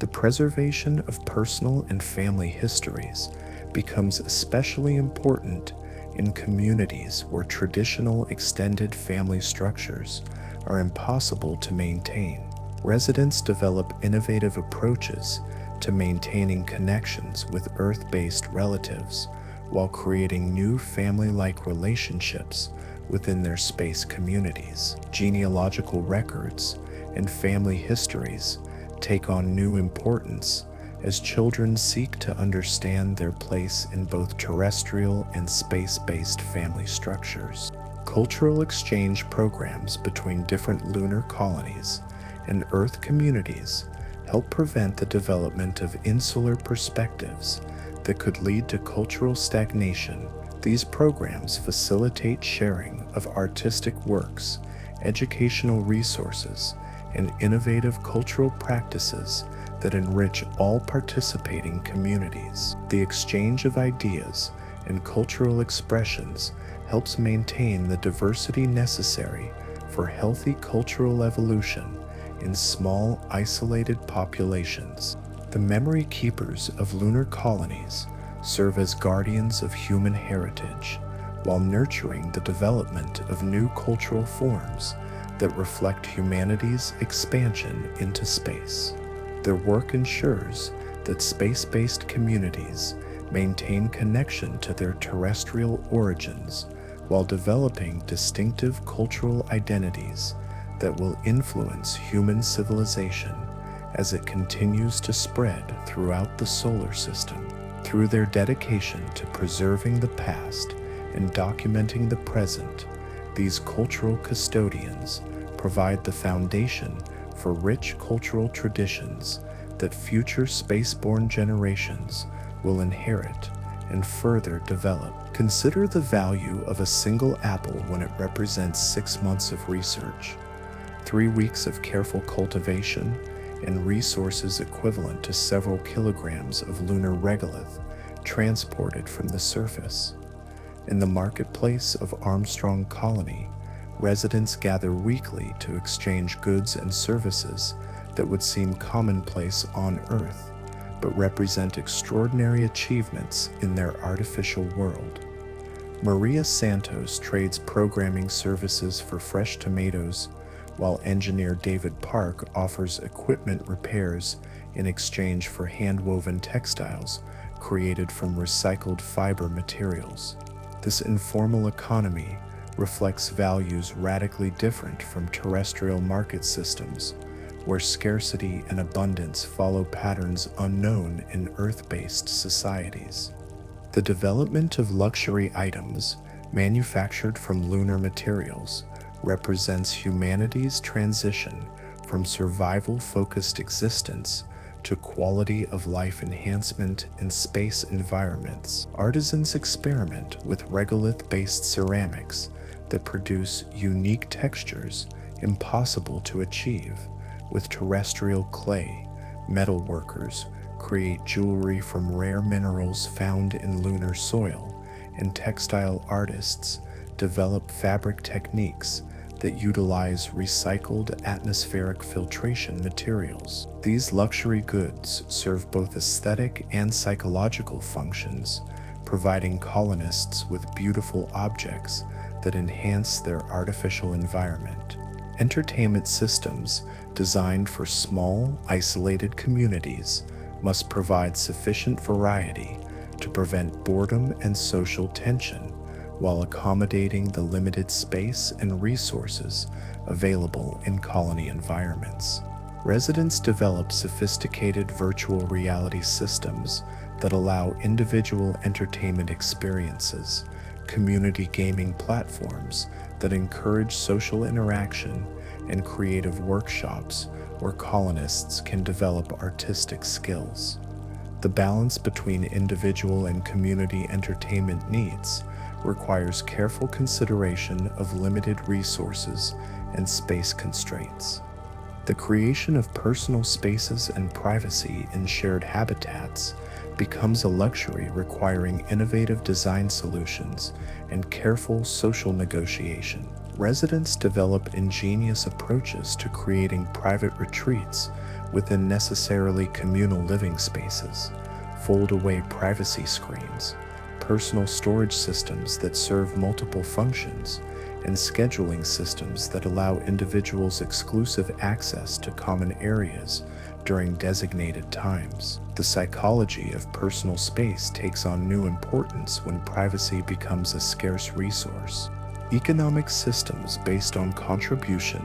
The preservation of personal and family histories becomes especially important in communities where traditional extended family structures are impossible to maintain. Residents develop innovative approaches to maintaining connections with Earth-based relatives while creating new family-like relationships within their space communities. Genealogical records and family histories take on new importance as children seek to understand their place in both terrestrial and space-based family structures. Cultural exchange programs between different lunar colonies and Earth communities help prevent the development of insular perspectives that could lead to cultural stagnation. These programs facilitate sharing of artistic works, educational resources, and innovative cultural practices that enrich all participating communities. The exchange of ideas and cultural expressions helps maintain the diversity necessary for healthy cultural evolution in small, isolated populations. The memory keepers of lunar colonies serve as guardians of human heritage, while nurturing the development of new cultural forms that reflect humanity's expansion into space. Their work ensures that space-based communities maintain connection to their terrestrial origins while developing distinctive cultural identities that will influence human civilization as it continues to spread throughout the solar system. Through their dedication to preserving the past and documenting the present, These cultural custodians provide the foundation for rich cultural traditions that future spaceborne generations will inherit and further develop. Consider the value of a single apple when it represents 6 months of research, 3 weeks of careful cultivation, and resources equivalent to several kilograms of lunar regolith transported from the surface. In the marketplace of Armstrong Colony, residents gather weekly to exchange goods and services that would seem commonplace on Earth, but represent extraordinary achievements in their artificial world. Maria Santos trades programming services for fresh tomatoes, while engineer David Park offers equipment repairs in exchange for hand-woven textiles created from recycled fiber materials. This informal economy reflects values radically different from terrestrial market systems, where scarcity and abundance follow patterns unknown in Earth-based societies. The development of luxury items manufactured from lunar materials represents humanity's transition from survival-focused existence to quality of life enhancement in space environments. Artisans experiment with regolith-based ceramics that produce unique textures impossible to achieve. With terrestrial clay, metal workers create jewelry from rare minerals found in lunar soil, and textile artists develop fabric techniques that utilize recycled atmospheric filtration materials. These luxury goods serve both aesthetic and psychological functions, providing colonists with beautiful objects that enhance their artificial environment. Entertainment systems designed for small, isolated communities must provide sufficient variety to prevent boredom and social tension, while accommodating the limited space and resources available in colony environments. Residents develop sophisticated virtual reality systems that allow individual entertainment experiences, community gaming platforms that encourage social interaction, and creative workshops where colonists can develop artistic skills. The balance between individual and community entertainment needs requires careful consideration of limited resources and space constraints. The creation of personal spaces and privacy in shared habitats becomes a luxury requiring innovative design solutions and careful social negotiation. Residents develop ingenious approaches to creating private retreats within necessarily communal living spaces, fold-away privacy screens, personal storage systems that serve multiple functions, and scheduling systems that allow individuals exclusive access to common areas during designated times. The psychology of personal space takes on new importance when privacy becomes a scarce resource. Economic systems based on contribution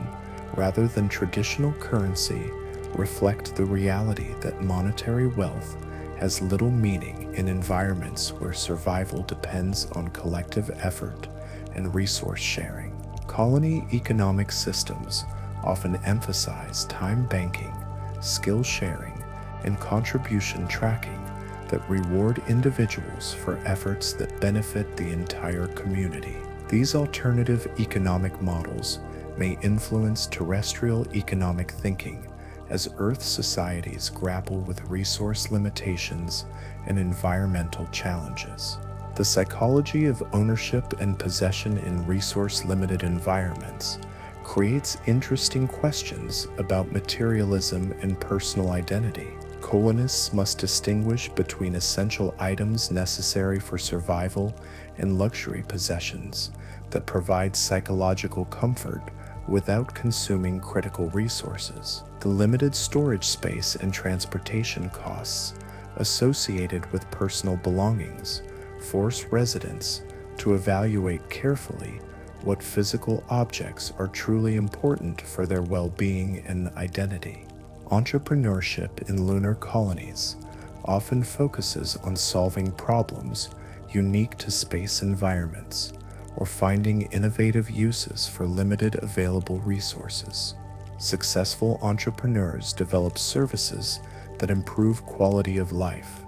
rather than traditional currency reflect the reality that monetary wealth has little meaning in environments where survival depends on collective effort and resource sharing. Colony economic systems often emphasize time banking, skill sharing, and contribution tracking that reward individuals for efforts that benefit the entire community. These alternative economic models may influence terrestrial economic thinking as Earth societies grapple with resource limitations and environmental challenges. The psychology of ownership and possession in resource-limited environments creates interesting questions about materialism and personal identity. Colonists must distinguish between essential items necessary for survival and luxury possessions that provide psychological comfort without consuming critical resources. The limited storage space and transportation costs associated with personal belongings force residents to evaluate carefully what physical objects are truly important for their well-being and identity. Entrepreneurship in lunar colonies often focuses on solving problems unique to space environments, or finding innovative uses for limited available resources. Successful entrepreneurs develop services that improve quality of life,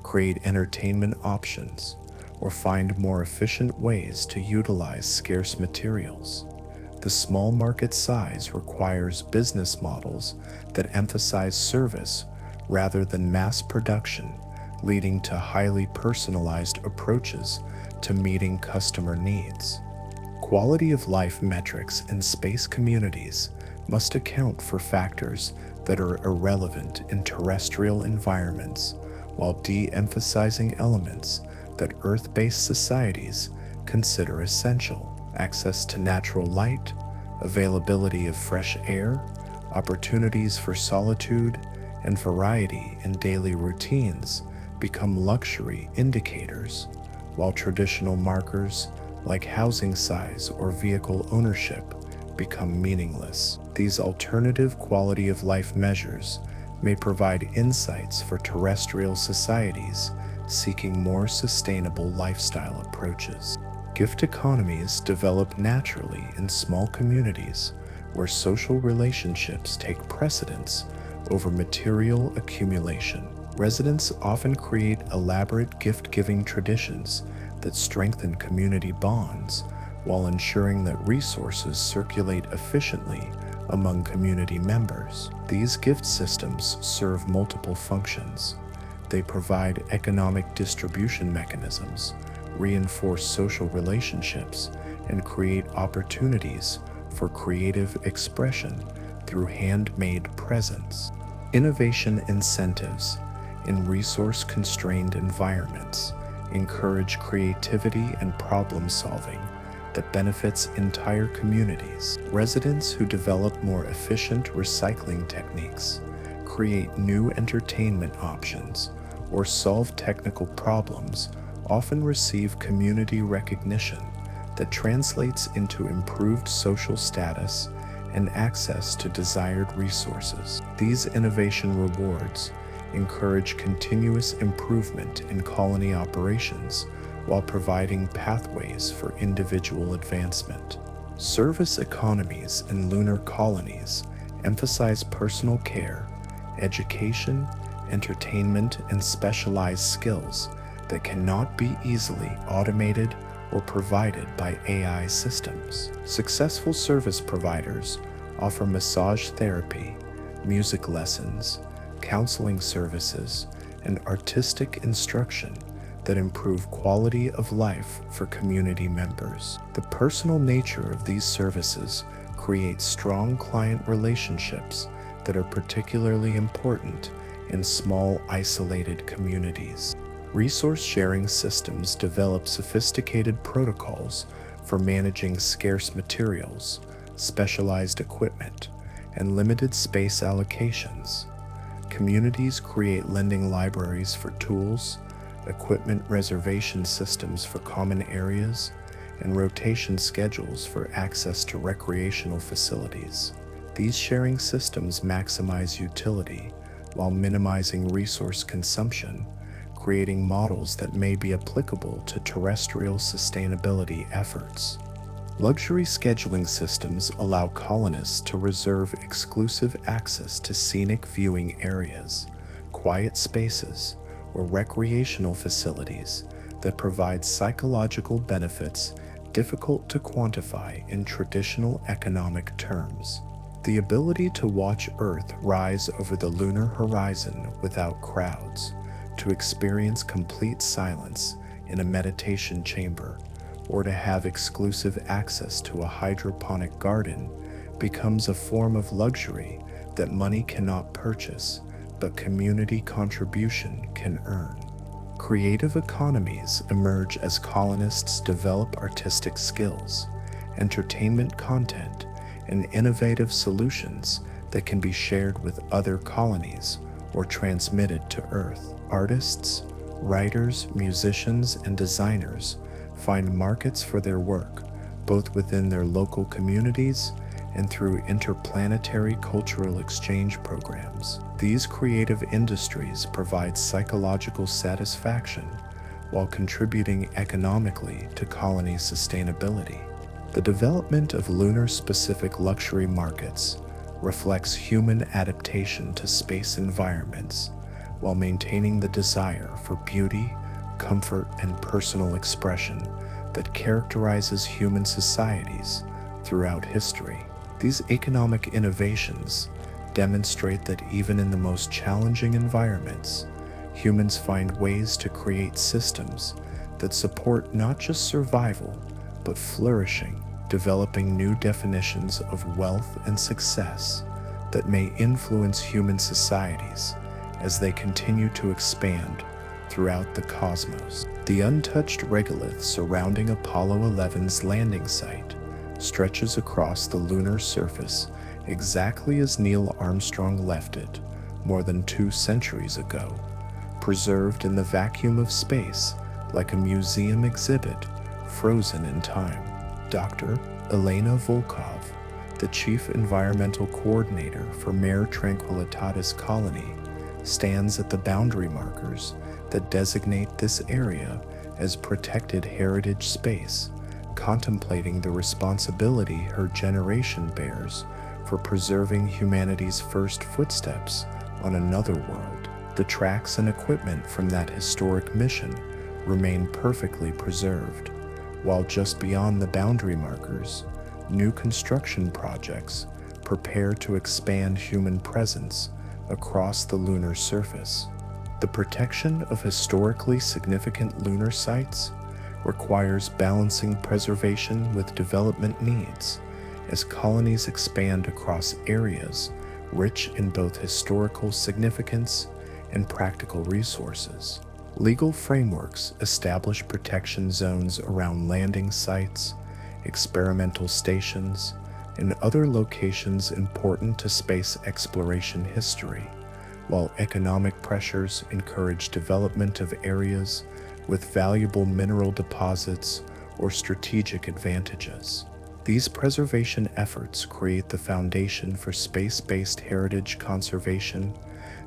create entertainment options, or find more efficient ways to utilize scarce materials. The small market size requires business models that emphasize service rather than mass production, leading to highly personalized approaches to meeting customer needs. Quality of life metrics in space communities must account for factors that are irrelevant in terrestrial environments, while de-emphasizing elements that Earth-based societies consider essential. Access to natural light, availability of fresh air, opportunities for solitude, and variety in daily routines become luxury indicators, while traditional markers like housing size or vehicle ownership become meaningless. These alternative quality of life measures may provide insights for terrestrial societies seeking more sustainable lifestyle approaches. Gift economies develop naturally in small communities where social relationships take precedence over material accumulation. Residents often create elaborate gift-giving traditions that strengthen community bonds while ensuring that resources circulate efficiently among community members. These gift systems serve multiple functions. They provide economic distribution mechanisms, reinforce social relationships, and create opportunities for creative expression through handmade presents. Innovation incentives in resource-constrained environments encourage creativity and problem-solving that benefits entire communities. Residents who develop more efficient recycling techniques, create new entertainment options, or solve technical problems often receive community recognition that translates into improved social status and access to desired resources. These innovation rewards encourage continuous improvement in colony operations while providing pathways for individual advancement. Service economies in lunar colonies emphasize personal care, education, entertainment, and specialized skills that cannot be easily automated or provided by AI systems. Successful service providers offer massage therapy, music lessons, counseling services, and artistic instruction that improve quality of life for community members. The personal nature of these services creates strong client relationships that are particularly important in small, isolated communities. Resource-sharing systems develop sophisticated protocols for managing scarce materials, specialized equipment, and limited space allocations. Communities create lending libraries for tools, equipment reservation systems for common areas, and rotation schedules for access to recreational facilities. These sharing systems maximize utility while minimizing resource consumption, creating models that may be applicable to terrestrial sustainability efforts. Luxury scheduling systems allow colonists to reserve exclusive access to scenic viewing areas, quiet spaces, or recreational facilities that provide psychological benefits difficult to quantify in traditional economic terms. The ability to watch Earth rise over the lunar horizon without crowds, to experience complete silence in a meditation chamber, or to have exclusive access to a hydroponic garden becomes a form of luxury that money cannot purchase, but community contribution can earn. Creative economies emerge as colonists develop artistic skills, entertainment content, and innovative solutions that can be shared with other colonies or transmitted to Earth. Artists, writers, musicians, and designers find markets for their work, both within their local communities and through interplanetary cultural exchange programs. These creative industries provide psychological satisfaction while contributing economically to colony sustainability. The development of lunar-specific luxury markets reflects human adaptation to space environments while maintaining the desire for beauty, comfort, and personal expression that characterizes human societies throughout history. These economic innovations demonstrate that even in the most challenging environments, humans find ways to create systems that support not just survival, but flourishing, developing new definitions of wealth and success that may influence human societies as they continue to expand throughout the cosmos. The untouched regolith surrounding Apollo 11's landing site stretches across the lunar surface exactly as Neil Armstrong left it more than 2 centuries ago, preserved in the vacuum of space like a museum exhibit frozen in time. Dr. Elena Volkov, the Chief Environmental Coordinator for Mare Tranquillitatis Colony, stands at the boundary markers that designate this area as protected heritage space, contemplating the responsibility her generation bears for preserving humanity's first footsteps on another world. The tracks and equipment from that historic mission remain perfectly preserved, while just beyond the boundary markers, new construction projects prepare to expand human presence across the lunar surface. The protection of historically significant lunar sites requires balancing preservation with development needs as colonies expand across areas rich in both historical significance and practical resources. Legal frameworks establish protection zones around landing sites, experimental stations, and other locations important to space exploration history, while economic pressures encourage development of areas with valuable mineral deposits or strategic advantages. These preservation efforts create the foundation for space-based heritage conservation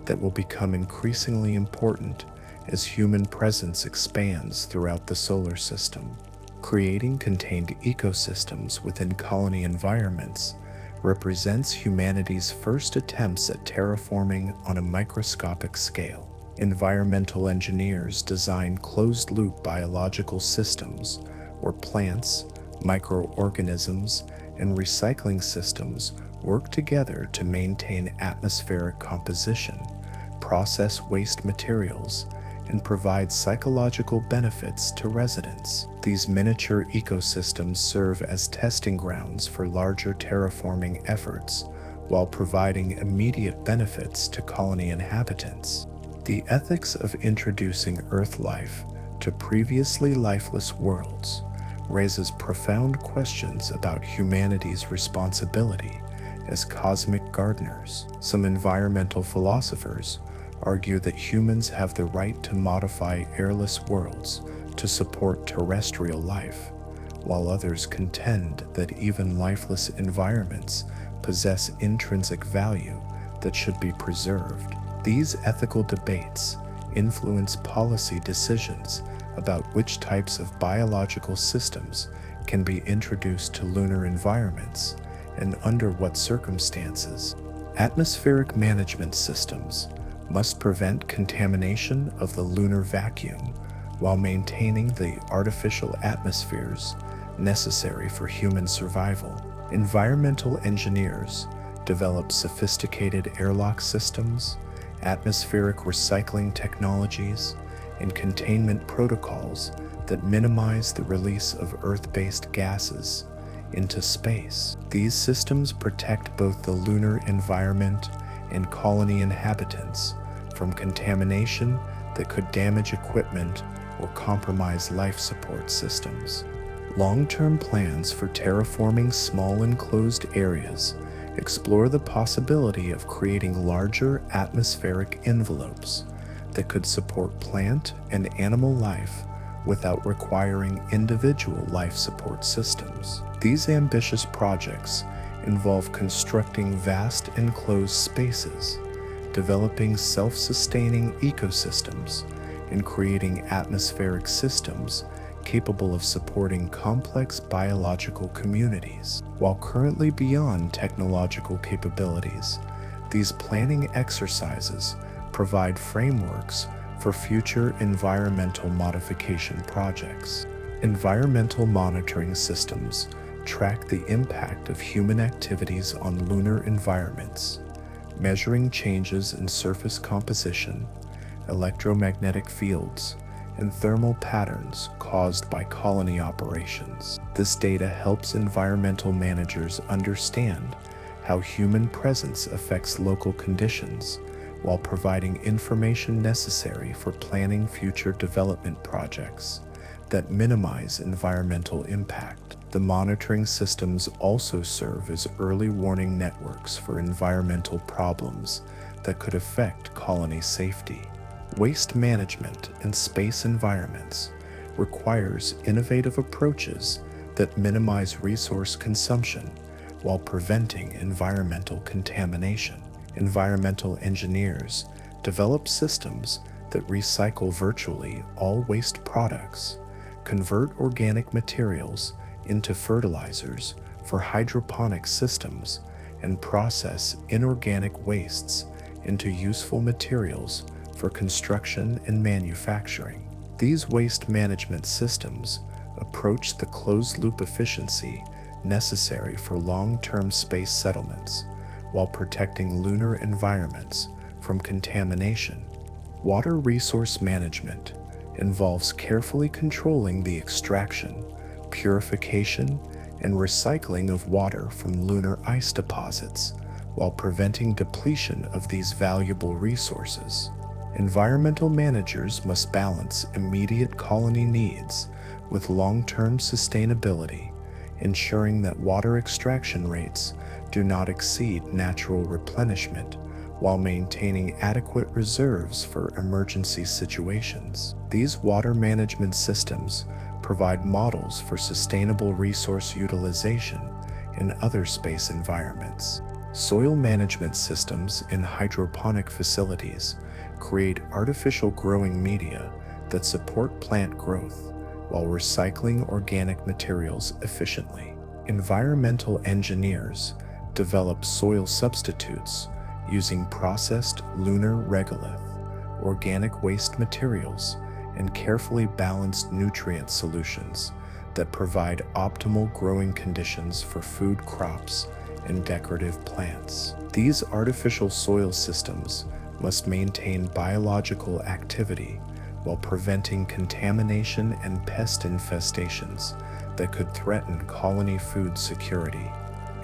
that will become increasingly important as human presence expands throughout the solar system. Creating contained ecosystems within colony environments represents humanity's first attempts at terraforming on a microscopic scale. Environmental engineers design closed-loop biological systems where plants, microorganisms, and recycling systems work together to maintain atmospheric composition, process waste materials, and provide psychological benefits to residents. These miniature ecosystems serve as testing grounds for larger terraforming efforts while providing immediate benefits to colony inhabitants. The ethics of introducing Earth life to previously lifeless worlds raises profound questions about humanity's responsibility as cosmic gardeners. Some environmental philosophers argue that humans have the right to modify airless worlds to support terrestrial life, while others contend that even lifeless environments possess intrinsic value that should be preserved. These ethical debates influence policy decisions about which types of biological systems can be introduced to lunar environments and under what circumstances. Atmospheric management systems must prevent contamination of the lunar vacuum while maintaining the artificial atmospheres necessary for human survival. Environmental engineers develop sophisticated airlock systems, atmospheric recycling technologies, and containment protocols that minimize the release of Earth-based gases into space. These systems protect both the lunar environment and colony inhabitants from contamination that could damage equipment or compromise life support systems. Long-term plans for terraforming small enclosed areas explore the possibility of creating larger atmospheric envelopes that could support plant and animal life without requiring individual life support systems. These ambitious projects involve constructing vast enclosed spaces, developing self-sustaining ecosystems, in creating atmospheric systems capable of supporting complex biological communities. While currently beyond technological capabilities, these planning exercises provide frameworks for future environmental modification projects. Environmental monitoring systems track the impact of human activities on lunar environments, measuring changes in surface composition, electromagnetic fields, and thermal patterns caused by colony operations. This data helps environmental managers understand how human presence affects local conditions while providing information necessary for planning future development projects that minimize environmental impact. The monitoring systems also serve as early warning networks for environmental problems that could affect colony safety. Waste management in space environments requires innovative approaches that minimize resource consumption while preventing environmental contamination. Environmental engineers develop systems that recycle virtually all waste products, convert organic materials into fertilizers for hydroponic systems, and process inorganic wastes into useful materials for construction and manufacturing. These waste management systems approach the closed-loop efficiency necessary for long-term space settlements while protecting lunar environments from contamination. Water resource management involves carefully controlling the extraction, purification, and recycling of water from lunar ice deposits while preventing depletion of these valuable resources. Environmental managers must balance immediate colony needs with long-term sustainability, ensuring that water extraction rates do not exceed natural replenishment while maintaining adequate reserves for emergency situations. These water management systems provide models for sustainable resource utilization in other space environments. Soil management systems in hydroponic facilities create artificial growing media that support plant growth while recycling organic materials efficiently. Environmental engineers develop soil substitutes using processed lunar regolith, organic waste materials, and carefully balanced nutrient solutions that provide optimal growing conditions for food crops and decorative plants. These artificial soil systems must maintain biological activity while preventing contamination and pest infestations that could threaten colony food security.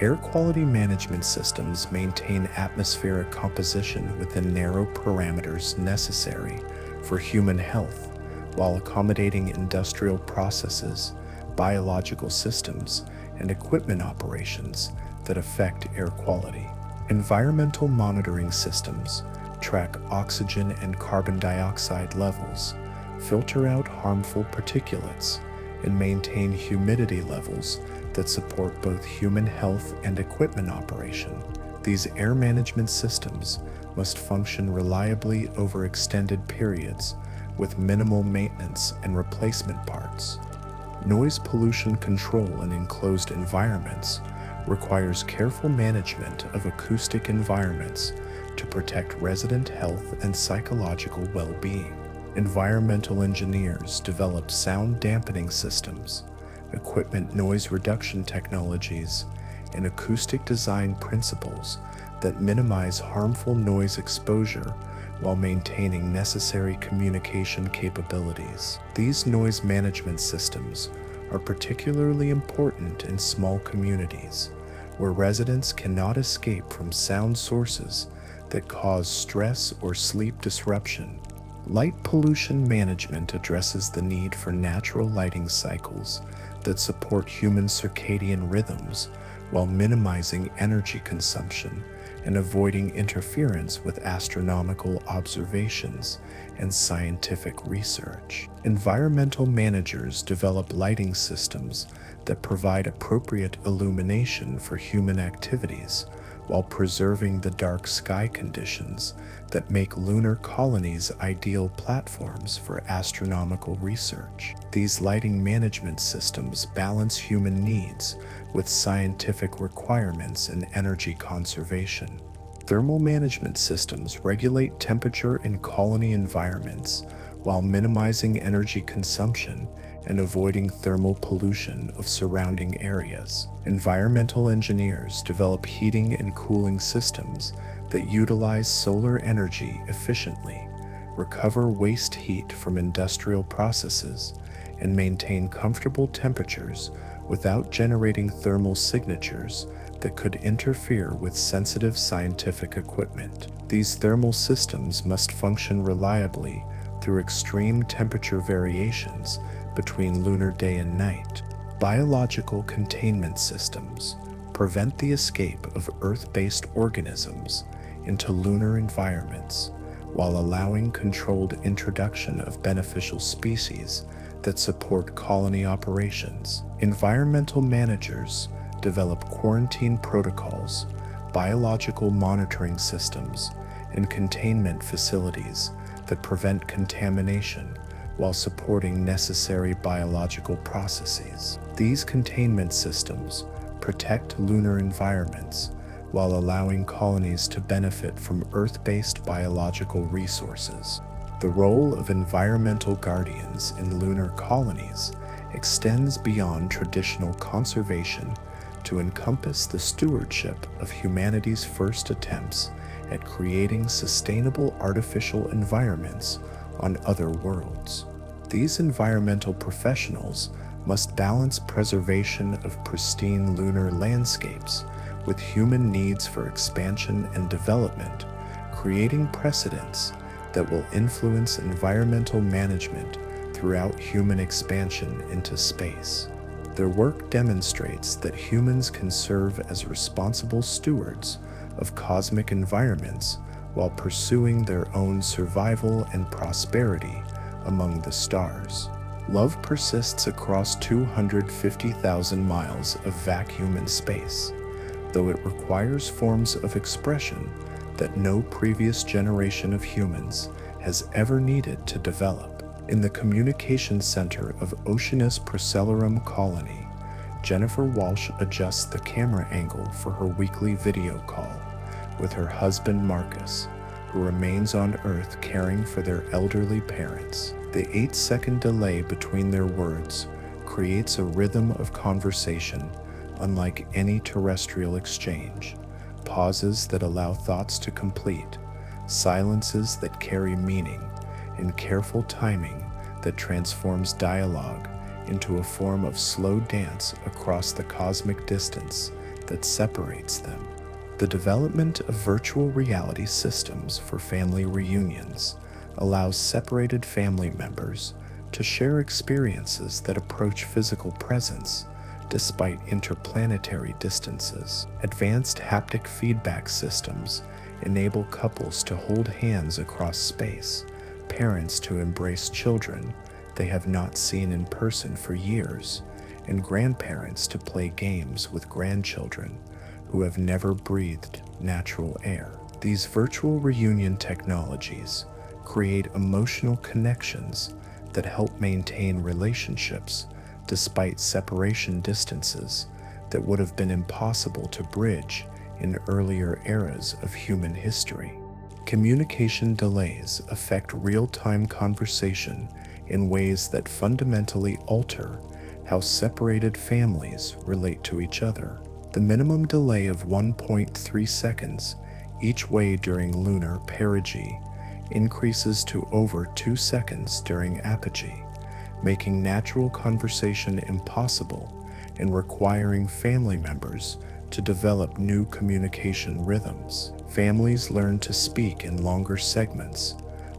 Air quality management systems maintain atmospheric composition within narrow parameters necessary for human health while accommodating industrial processes, biological systems, and equipment operations that affect air quality. Environmental monitoring systems track oxygen and carbon dioxide levels, filter out harmful particulates, and maintain humidity levels that support both human health and equipment operation. These air management systems must function reliably over extended periods with minimal maintenance and replacement parts. Noise pollution control in enclosed environments requires careful management of acoustic environments to protect resident health and psychological well-being. Environmental engineers develop sound dampening systems, equipment noise reduction technologies, and acoustic design principles that minimize harmful noise exposure while maintaining necessary communication capabilities. These noise management systems are particularly important in small communities where residents cannot escape from sound sources that cause stress or sleep disruption. Light pollution management addresses the need for natural lighting cycles that support human circadian rhythms while minimizing energy consumption and avoiding interference with astronomical observations and scientific research. Environmental managers develop lighting systems that provide appropriate illumination for human activities while preserving the dark sky conditions that make lunar colonies ideal platforms for astronomical research. These lighting management systems balance human needs with scientific requirements and energy conservation. Thermal management systems regulate temperature in colony environments while minimizing energy consumption and avoiding thermal pollution of surrounding areas. Environmental engineers develop heating and cooling systems that utilize solar energy efficiently, recover waste heat from industrial processes, and maintain comfortable temperatures without generating thermal signatures that could interfere with sensitive scientific equipment. These thermal systems must function reliably through extreme temperature variations between lunar day and night. Biological containment systems prevent the escape of Earth-based organisms into lunar environments while allowing controlled introduction of beneficial species that support colony operations. Environmental managers develop quarantine protocols, biological monitoring systems, and containment facilities that prevent contamination while supporting necessary biological processes. These containment systems protect lunar environments while allowing colonies to benefit from Earth-based biological resources. The role of environmental guardians in lunar colonies extends beyond traditional conservation to encompass the stewardship of humanity's first attempts at creating sustainable artificial environments on other worlds. These environmental professionals must balance preservation of pristine lunar landscapes with human needs for expansion and development, creating precedents that will influence environmental management throughout human expansion into space. Their work demonstrates that humans can serve as responsible stewards of cosmic environments while pursuing their own survival and prosperity among the stars. Love persists across 250,000 miles of vacuum in space, though it requires forms of expression that no previous generation of humans has ever needed to develop. In the communication center of Oceanus Procellarum Colony, Jennifer Walsh adjusts the camera angle for her weekly video call with her husband Marcus, who remains on Earth caring for their elderly parents. The 8-second delay between their words creates a rhythm of conversation unlike any terrestrial exchange, pauses that allow thoughts to complete, silences that carry meaning, and careful timing that transforms dialogue into a form of slow dance across the cosmic distance that separates them. The development of virtual reality systems for family reunions allows separated family members to share experiences that approach physical presence despite interplanetary distances. Advanced haptic feedback systems enable couples to hold hands across space, parents to embrace children they have not seen in person for years, and grandparents to play games with grandchildren who have never breathed natural air. These virtual reunion technologies create emotional connections that help maintain relationships despite separation distances that would have been impossible to bridge in earlier eras of human history. Communication delays affect real-time conversation in ways that fundamentally alter how separated families relate to each other. The minimum delay of 1.3 seconds each way during lunar perigee increases to over 2 seconds during apogee, making natural conversation impossible and requiring family members to develop new communication rhythms. Families learn to speak in longer segments,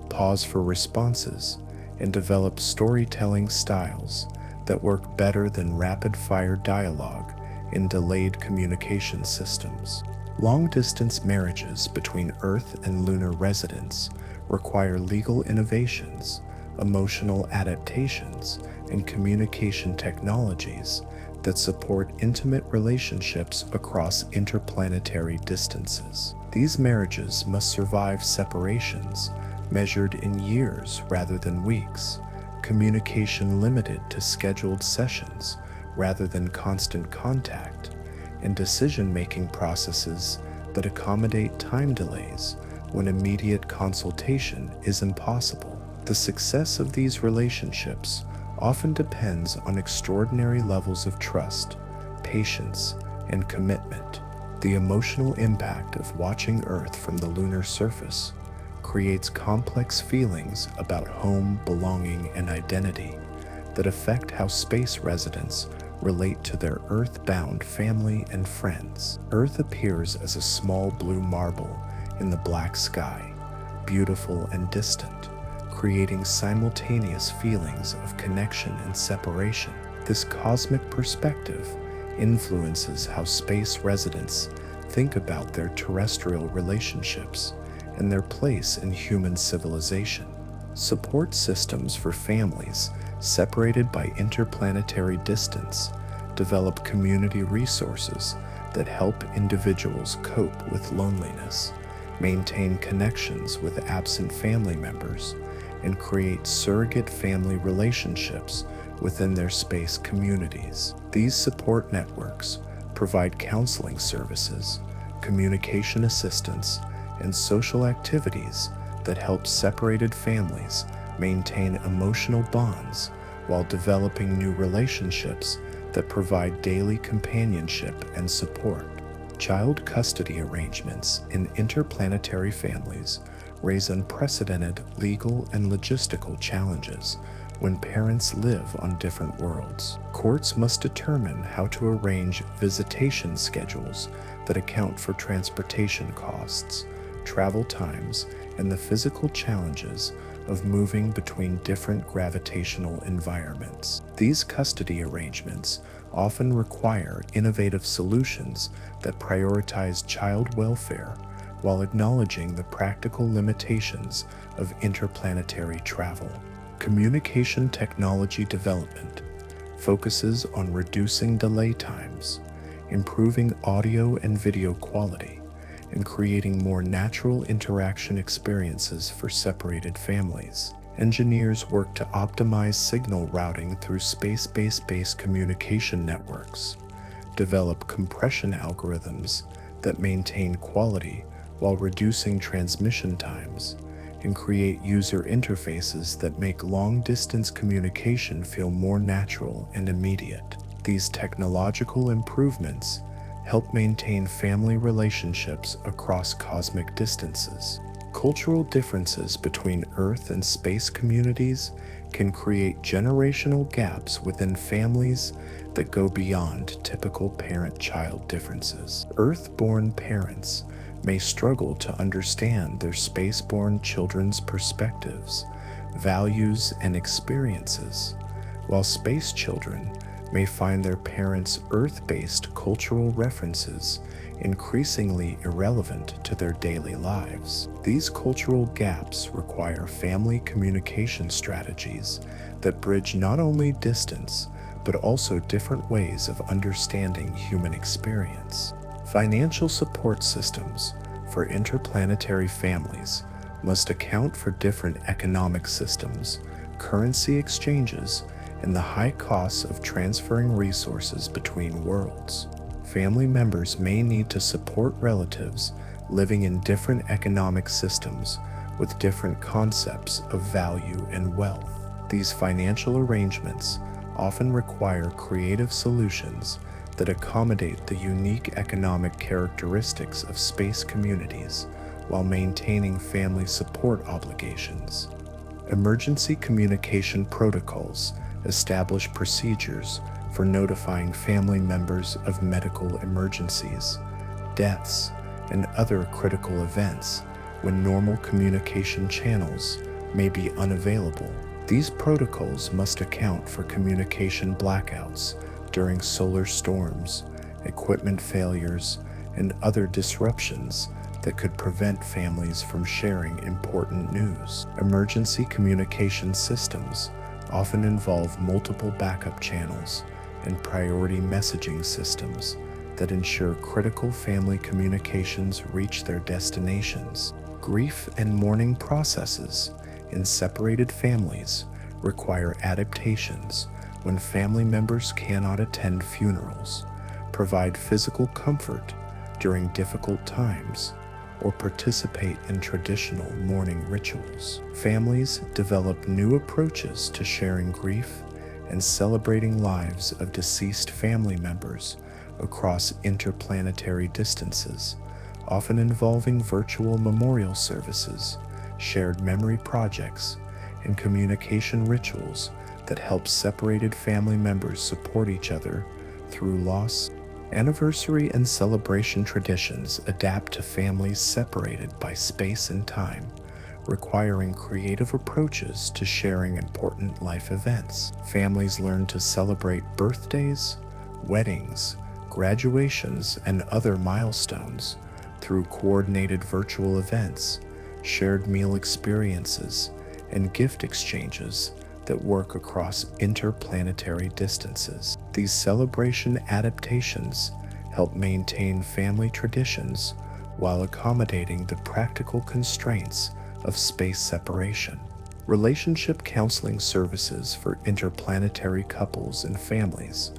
pause for responses, and develop storytelling styles that work better than rapid-fire dialogue in delayed communication systems. Long-distance marriages between Earth and lunar residents require legal innovations, emotional adaptations, and communication technologies that support intimate relationships across interplanetary distances. These marriages must survive separations measured in years rather than weeks, communication limited to scheduled sessions rather than constant contact, and decision-making processes that accommodate time delays when immediate consultation is impossible. The success of these relationships often depends on extraordinary levels of trust, patience, and commitment. The emotional impact of watching Earth from the lunar surface creates complex feelings about home, belonging, and identity that affect how space residents relate to their Earth-bound family and friends. Earth appears as a small blue marble in the black sky, beautiful and distant, creating simultaneous feelings of connection and separation. This cosmic perspective influences how space residents think about their terrestrial relationships and their place in human civilization. Support systems for families separated by interplanetary distance develop community resources that help individuals cope with loneliness, maintain connections with absent family members, and create surrogate family relationships within their space communities. These support networks provide counseling services, communication assistance, and social activities that help separated families maintain emotional bonds while developing new relationships that provide daily companionship and support. Child custody arrangements in interplanetary families raise unprecedented legal and logistical challenges when parents live on different worlds. Courts must determine how to arrange visitation schedules that account for transportation costs, travel times, and the physical challenges of moving between different gravitational environments. These custody arrangements often require innovative solutions that prioritize child welfare while acknowledging the practical limitations of interplanetary travel. Communication technology development focuses on reducing delay times, improving audio and video quality, and creating more natural interaction experiences for separated families. Engineers work to optimize signal routing through space-based communication networks, develop compression algorithms that maintain quality while reducing transmission times, and create user interfaces that make long-distance communication feel more natural and immediate. These technological improvements help maintain family relationships across cosmic distances. Cultural differences between Earth and space communities can create generational gaps within families that go beyond typical parent-child differences. Earth-born parents may struggle to understand their space-born children's perspectives, values, and experiences, while space children may find their parents' Earth-based cultural references increasingly irrelevant to their daily lives. These cultural gaps require family communication strategies that bridge not only distance, but also different ways of understanding human experience. Financial support systems for interplanetary families must account for different economic systems, currency exchanges, and the high costs of transferring resources between worlds. Family members may need to support relatives living in different economic systems with different concepts of value and wealth. These financial arrangements often require creative solutions that accommodate the unique economic characteristics of space communities while maintaining family support obligations. Emergency communication protocols establish procedures for notifying family members of medical emergencies, deaths, and other critical events when normal communication channels may be unavailable. These protocols must account for communication blackouts during solar storms, equipment failures, and other disruptions that could prevent families from sharing important news. Emergency communication systems often involve multiple backup channels and priority messaging systems that ensure critical family communications reach their destinations. Grief and mourning processes in separated families require adaptations when family members cannot attend funerals, provide physical comfort during difficult times, or participate in traditional mourning rituals. Families develop new approaches to sharing grief and celebrating lives of deceased family members across interplanetary distances, often involving virtual memorial services, shared memory projects, and communication rituals that help separated family members support each other through loss. Anniversary and celebration traditions adapt to families separated by space and time, requiring creative approaches to sharing important life events. Families learn to celebrate birthdays, weddings, graduations, and other milestones through coordinated virtual events, shared meal experiences, and gift exchanges that work across interplanetary distances. These celebration adaptations help maintain family traditions while accommodating the practical constraints of space separation. Relationship counseling services for interplanetary couples and families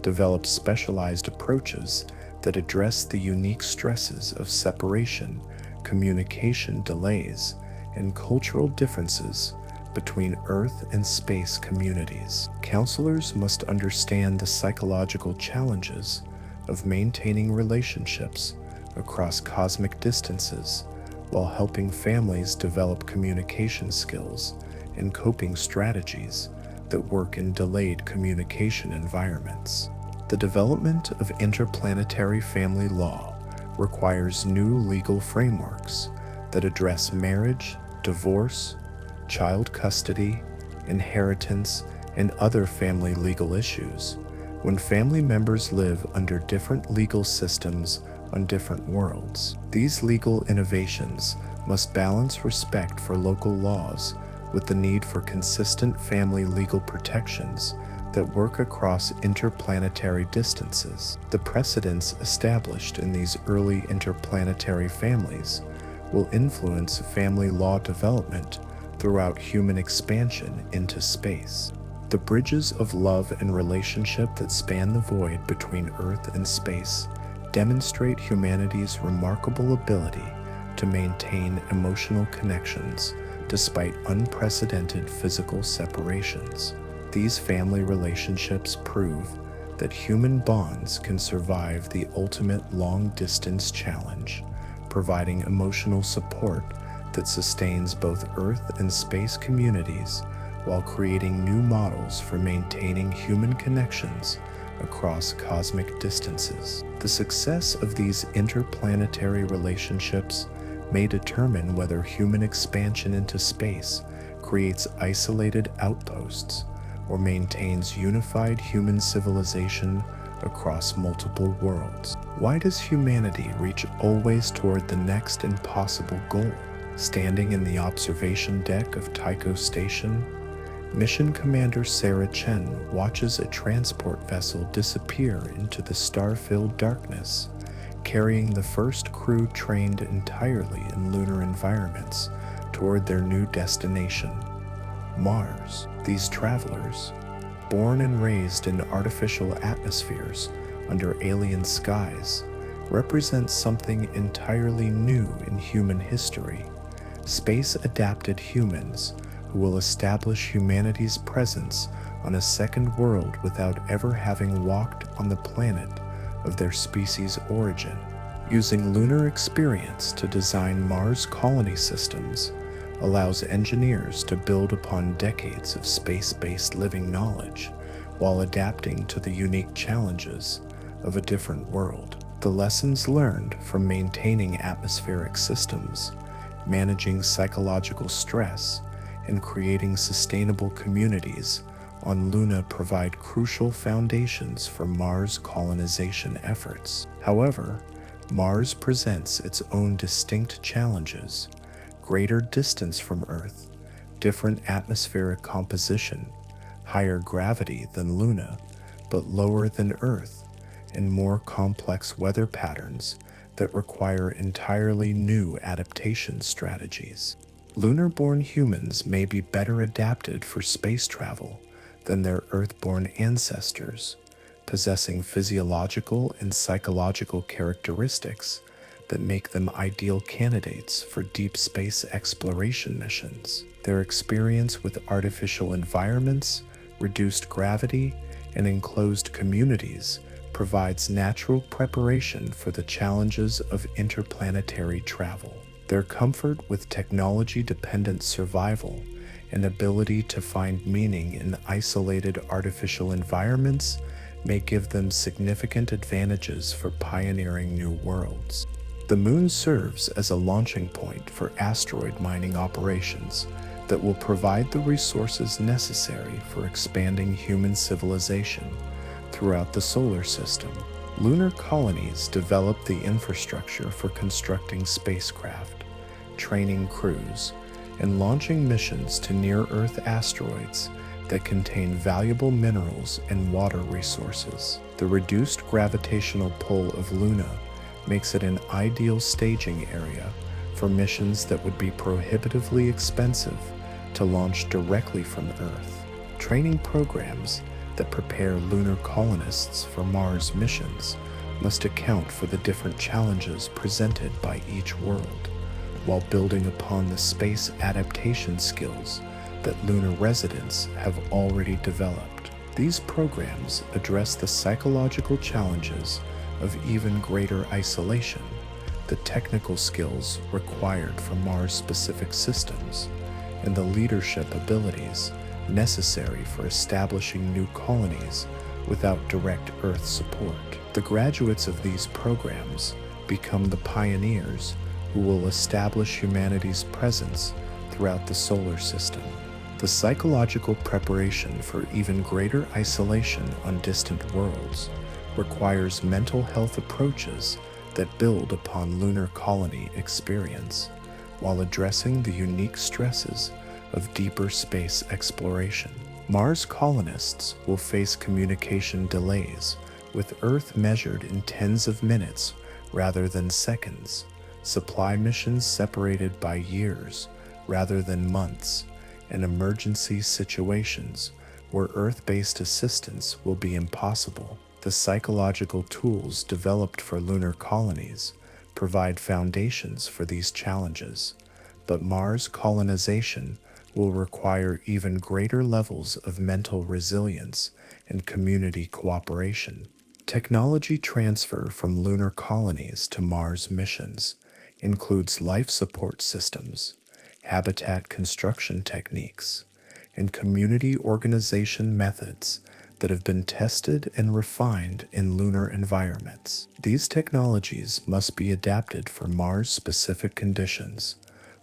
develop specialized approaches that address the unique stresses of separation, communication delays, and cultural differences between Earth and space communities. Counselors must understand the psychological challenges of maintaining relationships across cosmic distances while helping families develop communication skills and coping strategies that work in delayed communication environments. The development of interplanetary family law requires new legal frameworks that address marriage, divorce, child custody, inheritance, and other family legal issues when family members live under different legal systems on different worlds. These legal innovations must balance respect for local laws with the need for consistent family legal protections that work across interplanetary distances. The precedents established in these early interplanetary families will influence family law development throughout human expansion into space. The bridges of love and relationship that span the void between Earth and space demonstrate humanity's remarkable ability to maintain emotional connections despite unprecedented physical separations. These family relationships prove that human bonds can survive the ultimate long-distance challenge, providing emotional support that sustains both Earth and space communities while creating new models for maintaining human connections across cosmic distances. The success of these interplanetary relationships may determine whether human expansion into space creates isolated outposts or maintains unified human civilization across multiple worlds. Why does humanity reach always toward the next impossible goal? Standing in the observation deck of Tycho Station, Mission Commander Sarah Chen watches a transport vessel disappear into the star-filled darkness, carrying the first crew trained entirely in lunar environments toward their new destination, Mars. These travelers, born and raised in artificial atmospheres under alien skies, represent something entirely new in human history. Space-adapted humans who will establish humanity's presence on a second world without ever having walked on the planet of their species' origin. Using lunar experience to design Mars colony systems allows engineers to build upon decades of space-based living knowledge while adapting to the unique challenges of a different world. The lessons learned from maintaining atmospheric systems, managing psychological stress, and creating sustainable communities on Luna provide crucial foundations for Mars colonization efforts. However, Mars presents its own distinct challenges: greater distance from Earth, different atmospheric composition, higher gravity than Luna, but lower than Earth, and more complex weather patterns that require entirely new adaptation strategies. Lunar-born humans may be better adapted for space travel than their Earth-born ancestors, possessing physiological and psychological characteristics that make them ideal candidates for deep space exploration missions. Their experience with artificial environments, reduced gravity, and enclosed communities provides natural preparation for the challenges of interplanetary travel. Their comfort with technology-dependent survival and ability to find meaning in isolated artificial environments may give them significant advantages for pioneering new worlds. The Moon serves as a launching point for asteroid mining operations that will provide the resources necessary for expanding human civilization throughout the solar system. Lunar colonies develop the infrastructure for constructing spacecraft, training crews, and launching missions to near-Earth asteroids that contain valuable minerals and water resources. The reduced gravitational pull of Luna makes it an ideal staging area for missions that would be prohibitively expensive to launch directly from Earth. Training programs that prepare lunar colonists for Mars missions must account for the different challenges presented by each world, while building upon the space adaptation skills that lunar residents have already developed. These programs address the psychological challenges of even greater isolation, the technical skills required for Mars-specific systems, and the leadership abilities necessary for establishing new colonies without direct Earth support. The graduates of these programs become the pioneers who will establish humanity's presence throughout the solar system. The psychological preparation for even greater isolation on distant worlds requires mental health approaches that build upon lunar colony experience, while addressing the unique stresses of deeper space exploration. Mars colonists will face communication delays, with Earth measured in tens of minutes rather than seconds, supply missions separated by years rather than months, and emergency situations where Earth-based assistance will be impossible. The psychological tools developed for lunar colonies provide foundations for these challenges, but Mars colonization will require even greater levels of mental resilience and community cooperation. Technology transfer from lunar colonies to Mars missions includes life support systems, habitat construction techniques, and community organization methods that have been tested and refined in lunar environments. These technologies must be adapted for Mars-specific conditions,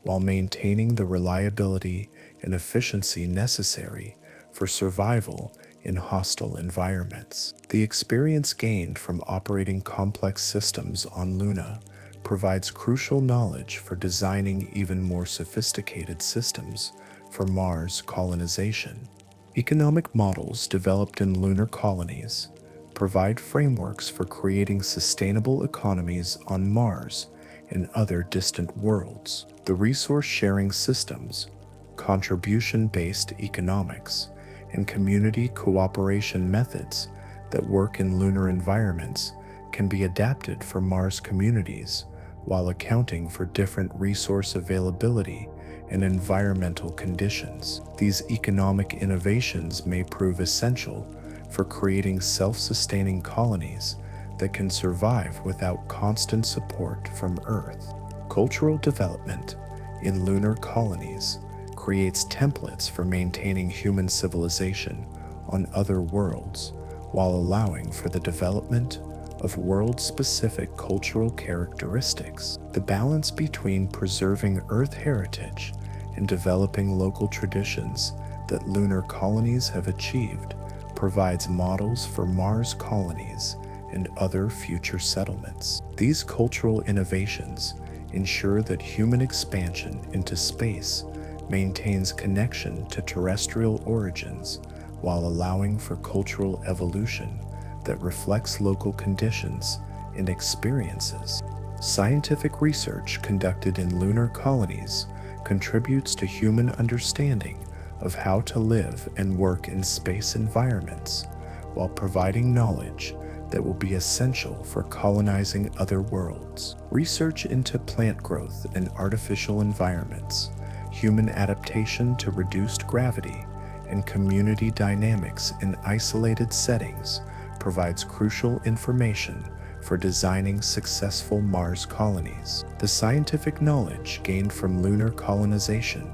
while maintaining the reliability and efficiency necessary for survival in hostile environments. The experience gained from operating complex systems on Luna provides crucial knowledge for designing even more sophisticated systems for Mars colonization. Economic models developed in lunar colonies provide frameworks for creating sustainable economies on Mars and other distant worlds. The resource-sharing systems, contribution-based economics, and community cooperation methods that work in lunar environments can be adapted for Mars communities while accounting for different resource availability and environmental conditions. These economic innovations may prove essential for creating self-sustaining colonies that can survive without constant support from Earth. Cultural development in lunar colonies creates templates for maintaining human civilization on other worlds, while allowing for the development of world-specific cultural characteristics. The balance between preserving Earth heritage and developing local traditions that lunar colonies have achieved provides models for Mars colonies and other future settlements. These cultural innovations ensure that human expansion into space maintains connection to terrestrial origins while allowing for cultural evolution that reflects local conditions and experiences. Scientific research conducted in lunar colonies contributes to human understanding of how to live and work in space environments, while providing knowledge that will be essential for colonizing other worlds. Research into plant growth in artificial environments, human adaptation to reduced gravity, and community dynamics in isolated settings provides crucial information for designing successful Mars colonies. The scientific knowledge gained from lunar colonization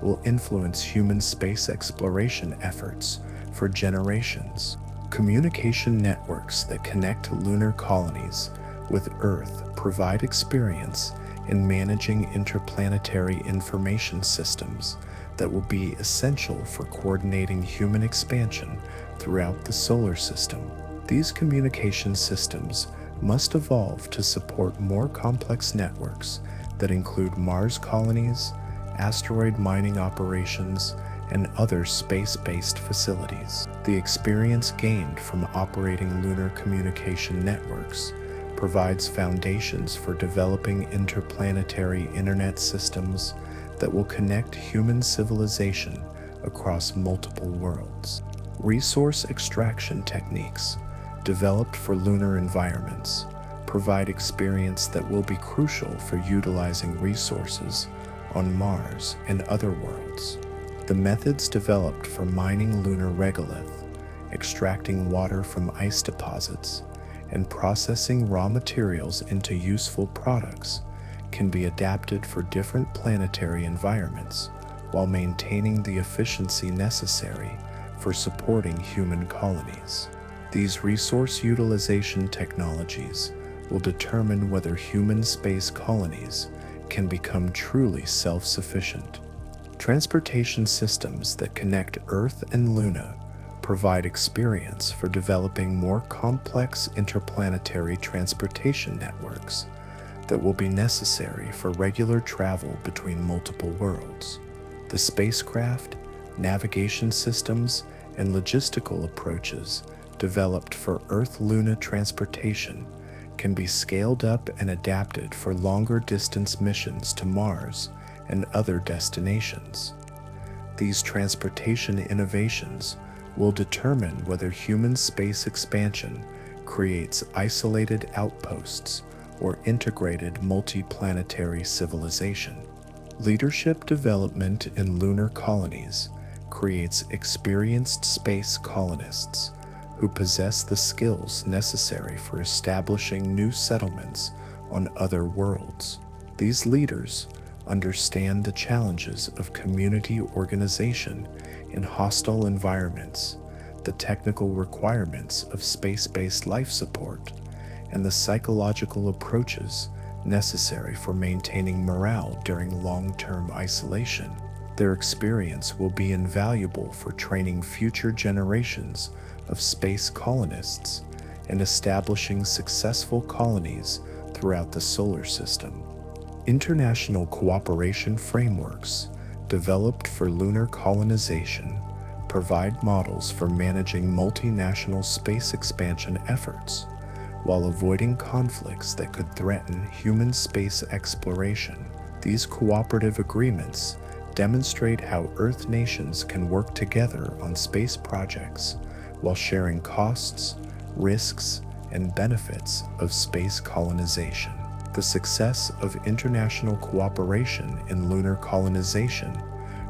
will influence human space exploration efforts for generations. Communication networks that connect lunar colonies with Earth provide experience in managing interplanetary information systems that will be essential for coordinating human expansion throughout the solar system. These communication systems must evolve to support more complex networks that include Mars colonies, asteroid mining operations, and other space-based facilities. The experience gained from operating lunar communication networks provides foundations for developing interplanetary internet systems that will connect human civilization across multiple worlds. Resource extraction techniques developed for lunar environments provide experience that will be crucial for utilizing resources on Mars and other worlds. The methods developed for mining lunar regolith, extracting water from ice deposits, and processing raw materials into useful products can be adapted for different planetary environments while maintaining the efficiency necessary for supporting human colonies. These resource utilization technologies will determine whether human space colonies can become truly self-sufficient. Transportation systems that connect Earth and Luna provide experience for developing more complex interplanetary transportation networks that will be necessary for regular travel between multiple worlds. The spacecraft, navigation systems, and logistical approaches developed for Earth-Luna transportation can be scaled up and adapted for longer distance missions to Mars and other destinations. These transportation innovations will determine whether human space expansion creates isolated outposts or integrated multi-planetary civilization. Leadership development in lunar colonies creates experienced space colonists who possess the skills necessary for establishing new settlements on other worlds. These leaders understand the challenges of community organization in hostile environments, the technical requirements of space-based life support, and the psychological approaches necessary for maintaining morale during long-term isolation. Their experience will be invaluable for training future generations of space colonists and establishing successful colonies throughout the solar system. International cooperation frameworks developed for lunar colonization provide models for managing multinational space expansion efforts while avoiding conflicts that could threaten human space exploration. These cooperative agreements demonstrate how Earth nations can work together on space projects while sharing costs, risks, and benefits of space colonization. The success of international cooperation in lunar colonization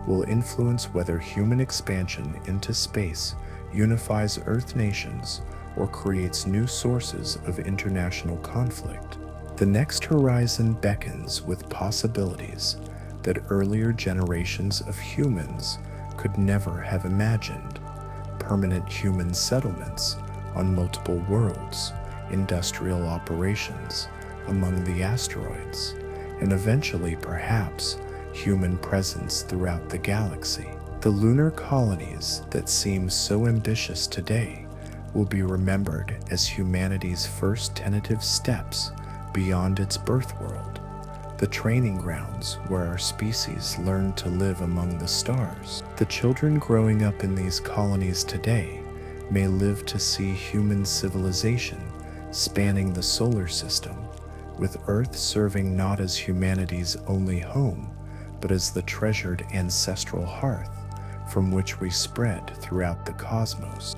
will influence whether human expansion into space unifies Earth nations or creates new sources of international conflict. The next horizon beckons with possibilities that earlier generations of humans could never have imagined: permanent human settlements on multiple worlds, industrial operations among the asteroids, and eventually perhaps human presence throughout the galaxy. The lunar colonies that seem so ambitious today will be remembered as humanity's first tentative steps beyond its birth world, the training grounds where our species learned to live among the stars. The children growing up in these colonies today may live to see human civilization spanning the solar system, with Earth serving not as humanity's only home, but as the treasured ancestral hearth from which we spread throughout the cosmos.